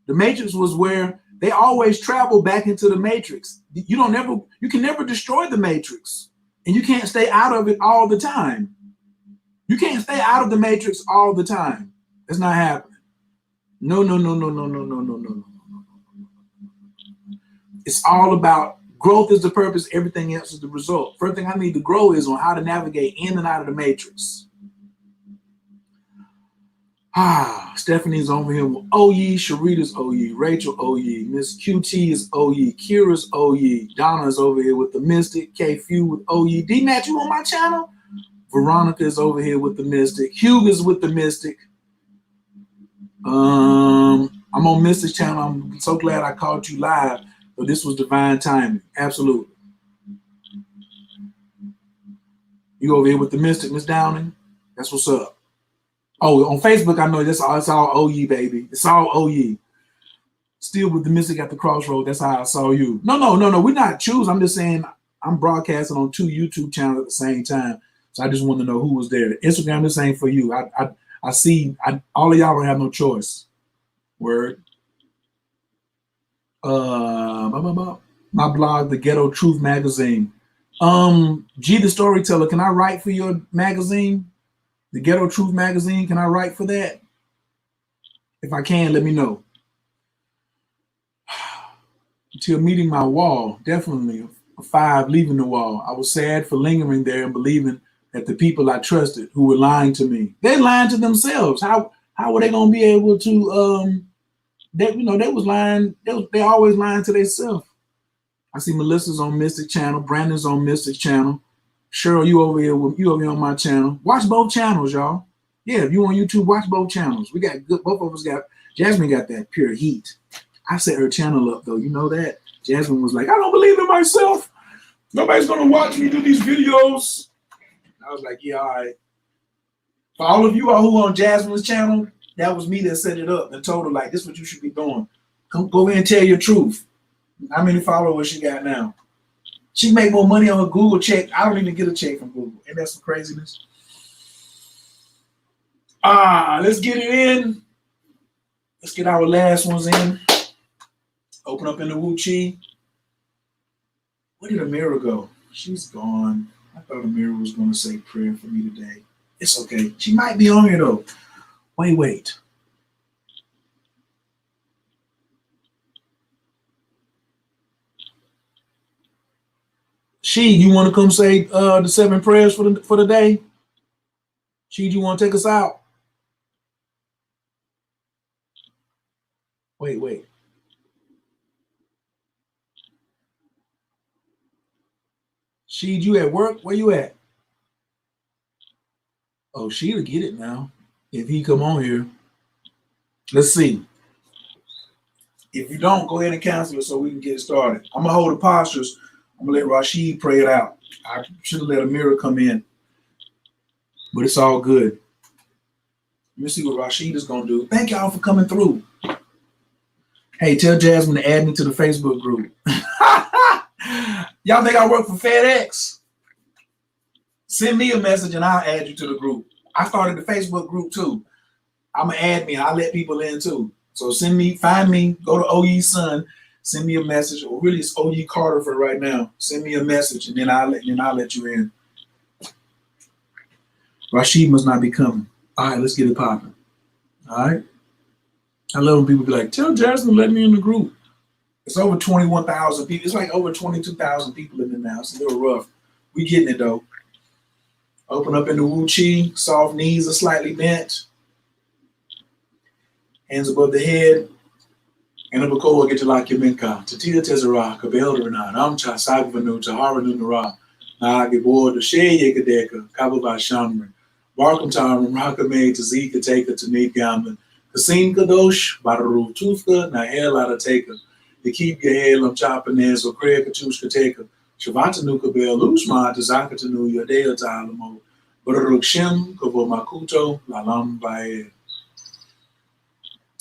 The Matrix was where they always travel back into the Matrix. You can never destroy the Matrix, and you can't stay out of it all the time. You can't stay out of the Matrix all the time. That's not happening. No. It's all about growth is the purpose. Everything else is the result. First thing I need to grow is on how to navigate in and out of the Matrix. Stephanie's over here with OYE, Sharita's OYE, Rachel OYE, Miss QT is OYE, Kira's OYE, Donna's over here with the Mystic, K Few with OYE, D Matt, you on my channel? Veronica is over here with the Mystic, Hugh is with the Mystic. I'm on Mystic's channel. I'm so glad I caught you live, but this was divine timing. Absolutely. You over here with the Mystic, Miss Downing? That's what's up. Oh, on Facebook, I know it's all OYE, baby. It's all OYE. Still with the Mystic at the crossroad. That's how I saw you. No. We're not choosing. I'm just saying I'm broadcasting on 2 YouTube channels at the same time. So I just want to know who was there. Instagram, this ain't for you. I see all of y'all don't have no choice. Word. My blog, The Ghetto Truth Magazine. G the Storyteller, can I write for your magazine? The Ghetto Truth Magazine, can I write for that? If I can, let me know. Until meeting my wall, definitely a 5 leaving the wall. I was sad for lingering there and believing that the people I trusted who were lying to me, they lying to themselves. How were they gonna be able to? They was lying. They always lying to themselves. I see Melissa's on Mystic channel, Brandon's on Mystic channel. Cheryl, you over here on my channel. Watch both channels, y'all. Yeah, if you on YouTube, watch both channels. We got good. Both of us got. Jasmine got that pure heat. I set her channel up though. You know that. Jasmine was like, I don't believe in myself. Nobody's gonna watch me do these videos. I was like, yeah, all right. For all of you all who on Jasmine's channel, that was me that set it up and told her like, this is what you should be doing. Go in and tell your truth. How many followers she got now? She make more money on her Google check. I don't even get a check from Google. Ain't that some craziness? Let's get it in. Let's get our last ones in. Open up in the Wu Chi. Where did Amira go? She's gone. I thought Amira was going to say prayer for me today. It's okay. She might be on here though. Wait. She, you want to come say the 7 prayers for the day? She, you want to take us out? Wait. She, you at work? Where you at? Oh, she'll get it now. If he come on here. Let's see. If you don't, go ahead and cancel it so we can get started. I'm going to hold the postures. I'm going to let Rashid pray it out. I should have let Amira come in. But it's all good. Let me see what Rashid is going to do. Thank y'all for coming through. Hey, tell Jasmine to add me to the Facebook group. Y'all think I work for FedEx? Send me a message and I'll add you to the group. I started the Facebook group too. I'm an admin. I'll let people in too. So find me, go to OYE Son, send me a message, or really it's OYE Carter for right now. Send me a message and then I'll let you in. Rashid must not be coming. All right, let's get it popping. All right. I love when people be like, tell Jasmine, let me in the group. It's over 21,000 people. It's like over 22,000 people in there now. It's a little rough. We getting it though. Open up in the Wu Chi. Soft knees are slightly bent. Hands above the head. And the Bakoa get to like your minka. Tatia Tezera, Kabel Renan, Amcha Sagvanu, Tahara Nunara, Nagibor, the Shea Yakadeka, Kababa Shamran, Barkum Taram, Rakame, Tazika Taker, to meet Gammon, Kasim Kadosh, Badaru Tufka, Nahel out of Taker, the Keep Gahel, Chapanez, or Craig Katushka Taker, Shavatanuka Bell, Usma, Tazakatanu, Yadea Talamo, Badaruk Shem, Kabo Makuto, Lalam Bae.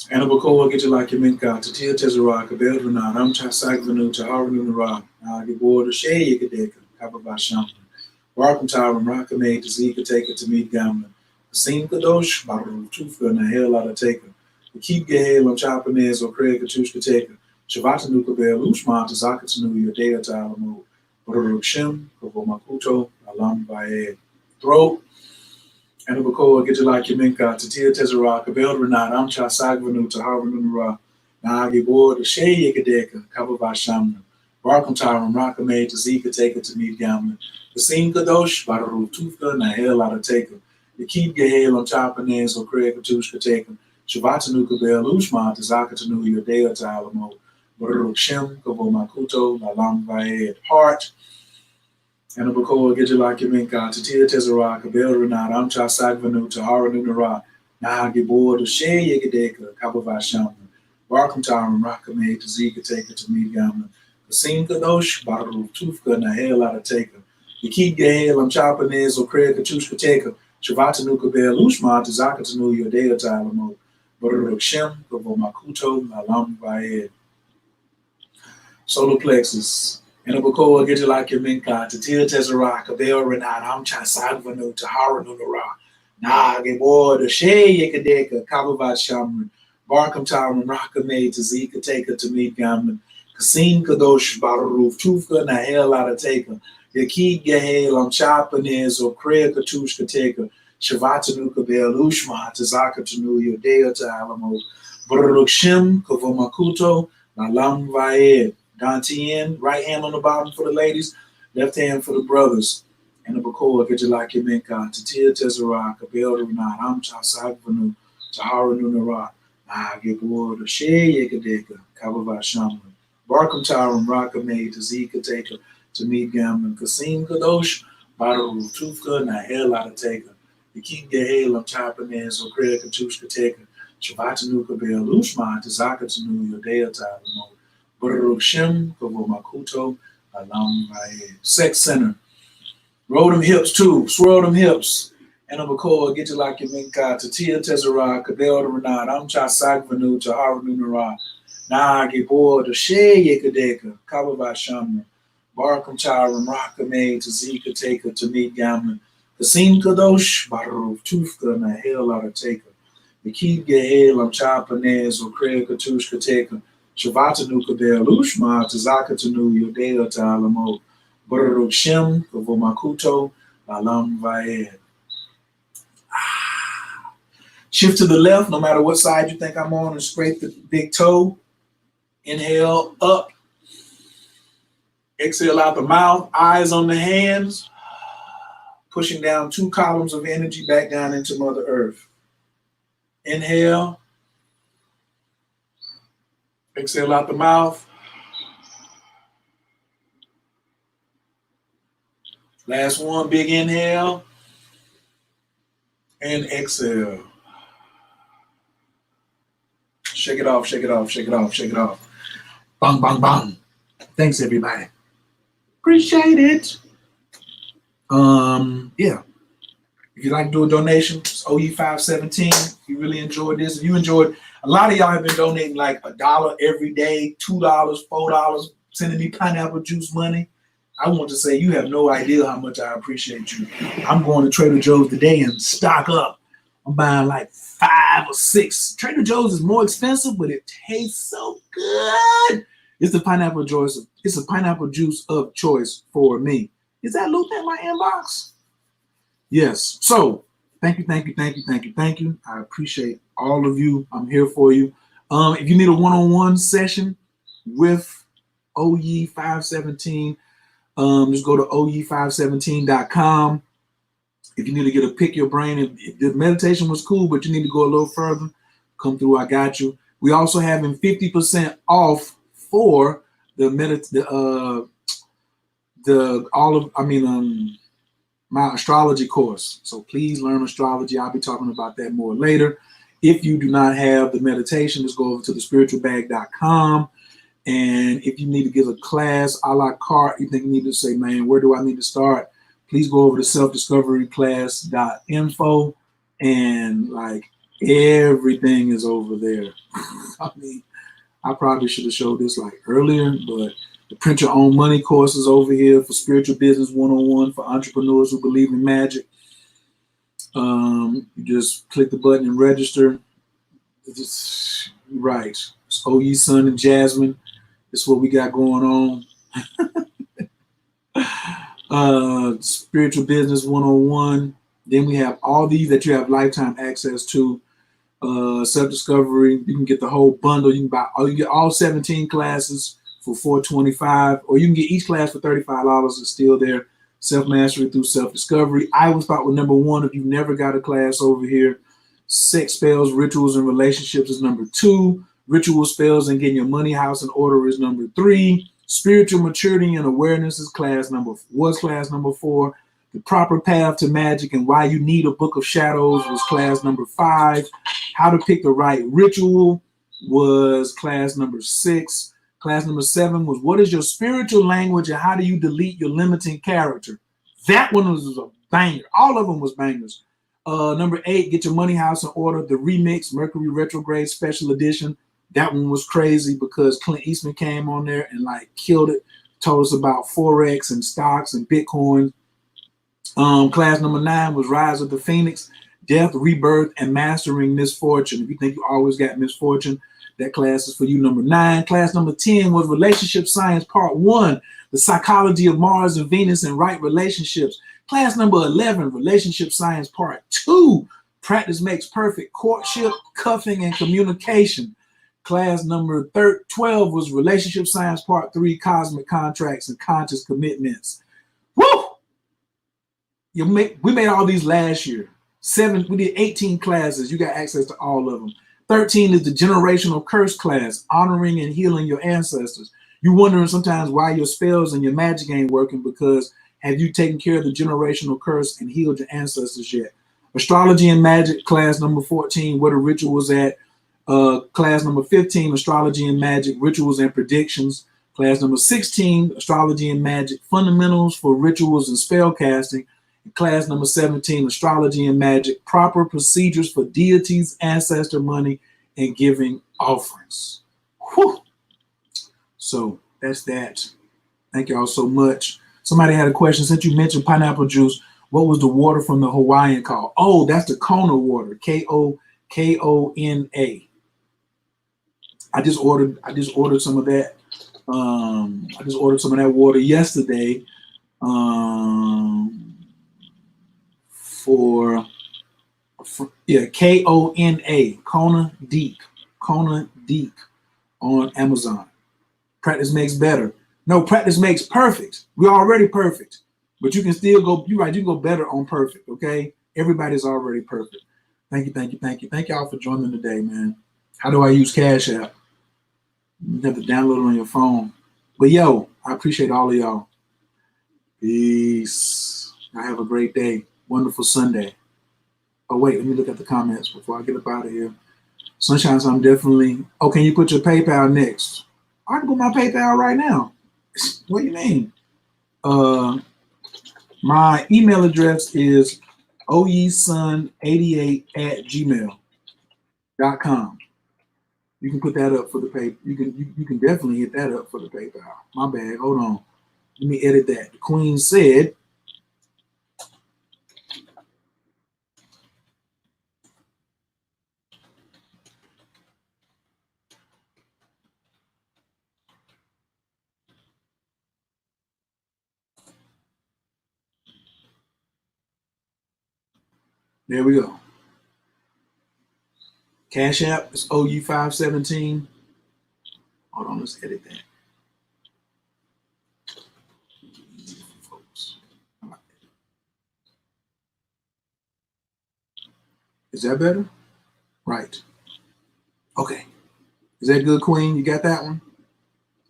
Anabakoa get you like your minka, Tatia Tezera, Kabel Renan, Amcha Sagvanu, Tahara Nunara, Nagibor, the Shea Yakadeka, Kababa Shamran, Barkum Taram, Rakame, Tazika Taker, to meet Gammon, Kasim Kadosh, Badaru Tufka, Nahel out of Taker, the Keep Gahel, Chapanez, or Craig Katushka Taker, Shavatanuka Bell, Usma, Tazakatanu, Yadea Talamo, Badaruk Shem, Kabo Makuto, Alam Bae. Throat. Anabakoa get you like your minka, Tatia Tezera, Kabel Renan, Amcha Sagvanu, Tahara Nunara, Nagibor, the Shea Yakadeka, Kababa Shamran, Barkum Taram, Rakame, Tazika Taker, to meet Gammon, Kasim Kadosh, Badaru Tufka, Nahel out of Taker, the Keep Gahel, Chapanez, or Craig Katushka Taker, Shavatanuka Bell, Ushma, Tazakatanu, Yadea Talamo, Badaruk Shem, Kabo Makuto, Lalam Vaed, Heart. Anabakoa get you like your minka, Tatia Tezera, Kabel Renan, Amcha Sagvanu, Tahara Nunara, Nagibor, the Shea Yakadeka, Kababa Shamran, Barkum Taram, Rakame, Tazika Taker, to meet Gammon, Kasim Kadosh, Badaru Tufka, Nahel out of Taker, the Keep Gahel, Chapanez, or Craig Katushka Taker, Shavatanuka Bell, Ushma, Tazakatanu, Yadea Talamo, Badaruk Shem, Kabo Makuto, Lalam Vaed. Solar plexus. Anabakoa get you like your minka, Tatia Tezera, Kabel Renan, Amcha Sagvanu, Tahara Nunara, Nagibor, the Shea Yakadeka, Kababa Shamran, Barkum Taram, Rakame, Tazika Taker, to meet Gammon, Kasim Kadosh, Badaru Tufka, Nahel out of Taker, Yakid Gahel, Chapanez, or Craig Katushka Taker, Shavatanuka Bell, Ushma, Tazakatanu, Yodea Talamo, Badaruk Shem, Kavomakuto, Nalam Vaed. Dantian, right hand on the bottom for the ladies, left hand for the brothers. And the Bakoa get you like your minka, Tatia Tezera, Kabel Renan, Amcha Sagvanu, Tahara Nunara, Nagibor, the Shea Yakadeka, Kababa Shamran, Barkum Taram, Rakame, Tazika Taker, to meet Gammon, Kasim Kadosh, Badaru Tufka, Nahel out of Taker, the Keep Gahel, Chapanez, or Craig Katushka Taker, Shavatanuka Bell, Ushma, Tazakatanu, Yodea Talamo, Badaruk Shem, Kavo Makuto, Alam Vaed. Sex center. Roll them hips too. Swirl them hips. Anabakoa get you like your minka, Tatia Tezera, Kabel Renan, Amcha Sagvanu, Tahara Nunara, Nagibor, the Shea Yakadeka, Kababa Shamran, Barkum Taram, Rakame, Tazika Taker, to meet Gammon, Kasim Kadosh, Badaru Tufka, Nahel out of Taker, the Keep Gahel, Chapanez, or Craig Katushka Taker, Shavatanuka Bell, Ushma, Tazakatanu, Yodea Talamo, Badaruk Shem, Kavo Makuto, Lalam Vaed. Shift to the left, no matter what side you think I'm on, and scrape the big toe. Inhale up. Exhale out the mouth, eyes on the hands, pushing down 2 columns of energy back down into Mother Earth. Inhale. Exhale out the mouth. Last one, big inhale. And exhale. Shake it off, shake it off, shake it off, shake it off. Bang, bang, bang. Thanks, everybody. Appreciate it. Yeah. If you'd like to do a donation, it's OE517. If you really enjoyed this, if you enjoyed, a lot of y'all have been donating like $1 every day, $2, $4, sending me pineapple juice money. I want to say you have no idea how much I appreciate you. I'm going to Trader Joe's today and stock up. I'm buying like 5 or 6. Trader Joe's is more expensive, but it tastes so good. It's the pineapple juice. It's a pineapple juice of choice for me. Is that loop in my inbox? Yes. So thank you, thank you, thank you, thank you, thank you. I appreciate all of you. I'm here for you. If you need a one-on-one session with OE517, Just go to OE517.com. If you need to get a pick your brain, if the meditation was cool, but you need to go a little further, come through. I got you. We also having 50% off for my astrology course. So please learn astrology. I'll be talking about that more later. If you do not have the meditation, just go over to thespiritualbag.com. And if you need to get a class a la carte, you think you need to say, man, where do I need to start? Please go over to selfdiscoveryclass.info, and like everything is over there. I mean, I probably should have showed this like earlier, but the Print Your Own Money course is over here for Spiritual Business 101 for entrepreneurs who believe in magic. You just click the button and register. Right. It's OE Sun and Jasmine. That's what we got going on. Spiritual Business 101. Then we have all these that you have lifetime access to. Self-discovery, you can get the whole bundle. You can get all 17 classes for $425, or you can get each class for $35. It's still there. Self-mastery through self-discovery. I would start with number 1 if you've never got a class over here. Sex, spells, rituals, and relationships is number 2. Ritual spells and getting your money house in order is number 3. Spiritual maturity and awareness is class number 4. The proper path to magic and why you need a book of shadows was class number 5. How to pick the right ritual was class number 6. Class number 7 was what is your spiritual language and how do you delete your limiting character? That one was a banger. All of them was bangers. Number 8, get your money house in order. The remix, Mercury Retrograde Special Edition. That one was crazy because Clint Eastman came on there and like killed it. Told us about Forex and stocks and Bitcoin. Class number 9 was Rise of the Phoenix, Death, Rebirth, and Mastering Misfortune. If you think you always got misfortune, that class is for you. Number 9. Class number 10 was Relationship Science Part 1, the psychology of Mars and Venus and right relationships. Class number 11, Relationship Science Part 2, Practice Makes Perfect, Courtship, Cuffing, and Communication. Class number 12 was Relationship Science Part 3, Cosmic Contracts and Conscious Commitments. Woo! We made all these last year. 7, we did 18 classes. You got access to all of them. 13 is the generational curse class, honoring and healing your ancestors. You're wondering sometimes why your spells and your magic ain't working because have you taken care of the generational curse and healed your ancestors yet? Astrology and magic, class number 14, where the ritual was at. Class number 15, astrology and magic, rituals and predictions. Class number 16, astrology and magic, fundamentals for rituals and spell casting. Class number 17, astrology and magic, proper procedures for deities, ancestor money, and giving offerings. Whew. So that's that. Thank y'all so much. Somebody had a question. Since you mentioned pineapple juice, what was the water from the Hawaiian called? Oh, that's the Kona water. Kona. I just ordered some of that. I just ordered some of that water yesterday. For Kona Deep on Amazon. Practice makes better. No, practice makes perfect. We're already perfect, but you can still go. You're right. You can go better on perfect. Okay, everybody's already perfect. Thank you y'all for joining today, man. How do I use Cash App? You have to download it on your phone. But yo, I appreciate all of y'all. Peace. I have a great day. Wonderful Sunday. Oh, wait, let me look at the comments before I get up out of here. Sunshine, I'm definitely. Oh, can you put your PayPal next? I can put my PayPal right now. What do you mean? My email address is oyesun88@gmail.com. You can put that up for the pay. You can definitely hit that up for the PayPal. My bad. Hold on. Let me edit that. The Queen said. There we go. Cash App is OU517. Hold on, let's edit that. Is that better? Right. Okay. Is that good, Queen? You got that one?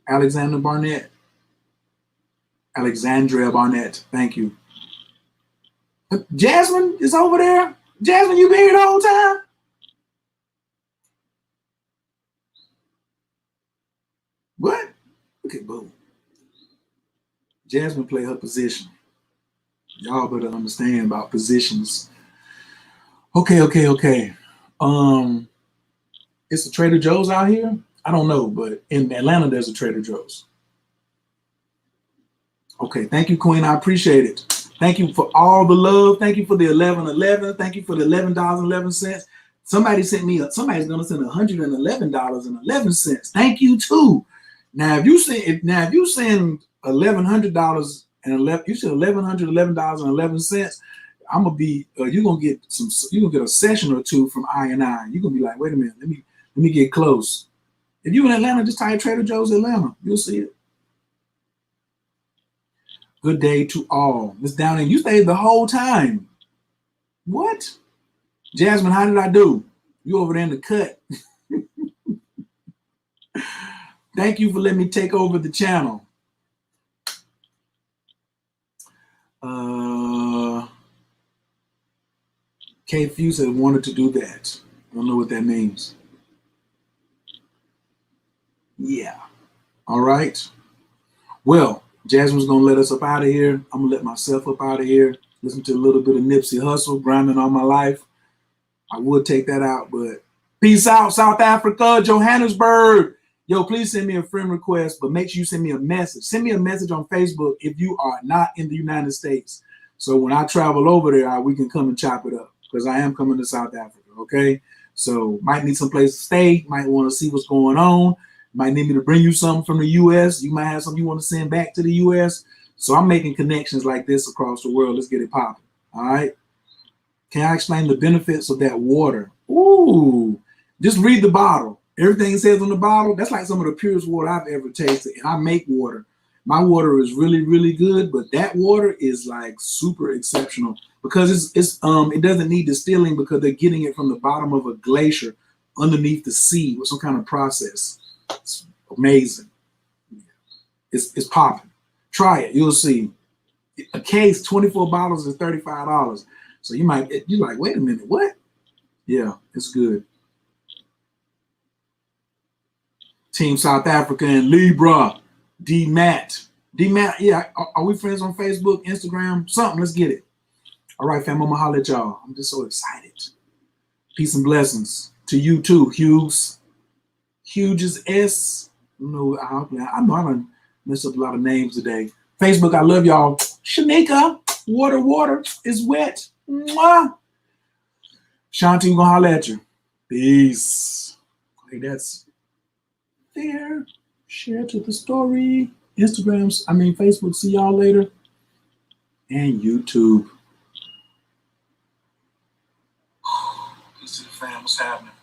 Alexander Barnett. Alexandria Barnett. Thank you. Jasmine is over there. Jasmine, you been here the whole time? What? Okay, boom. Jasmine play her position. Y'all better understand about positions. Okay. It's a Trader Joe's out here. I don't know, but in Atlanta, there's a Trader Joe's. Okay, thank you, Queen. I appreciate it. Thank you for all the love. Thank you for the 11.11. Thank you for the $11.11. Somebody's gonna send $111.11. Thank you too. Now, if you send $1,100 and $11.11, I'm gonna be you're gonna get a session or two from I&I. You're gonna be like, wait a minute, let me get close. If you in Atlanta, just type Trader Joe's Atlanta. You'll see it. Good day to all. Miss Downing, you stayed the whole time. What? Jasmine, how did I do? You over there in the cut. Thank you for letting me take over the channel. K Fuse said wanted to do that. I don't know what that means. Yeah. All right. Well, Jasmine's gonna let us up out of here. I'm gonna let myself up out of here. Listen to a little bit of Nipsey Hussle, grinding all my life. I would take that out, but peace out, South Africa, Johannesburg. Yo, please send me a friend request, but make sure you send me a message. Send me a message on Facebook if you are not in the United States. So when I travel over there, we can come and chop it up because I am coming to South Africa, okay? So might need some place to stay. Might want to see what's going on. Might need me to bring you something from the U.S. You might have something you want to send back to the U.S. So I'm making connections like this across the world. Let's get it popping, all right? Can I explain the benefits of that water? Ooh, just read the bottle. Everything it says on the bottle, that's like some of the purest water I've ever tasted. And I make water. My water is really, really good, but that water is like super exceptional because it doesn't need distilling because they're getting it from the bottom of a glacier underneath the sea with some kind of process. It's amazing. It's popping. Try it. You'll see. A case, 24 bottles is $35. So you're like, wait a minute, what? Yeah, it's good. Team South Africa and Libra, D-Matt, yeah, are we friends on Facebook, Instagram, something? Let's get it. All right, fam, I'm gonna holler at y'all. I'm just so excited. Peace and blessings to you too, Hughes. Hughes is S. I know I done messed up a lot of names today. Facebook, I love y'all. Shanika, water is wet. Mwah. Shanti, we're gonna holler at you. Peace. Hey, that's there. Share to the story. Facebook. See y'all later. And YouTube. Peace to the fam. What's happening?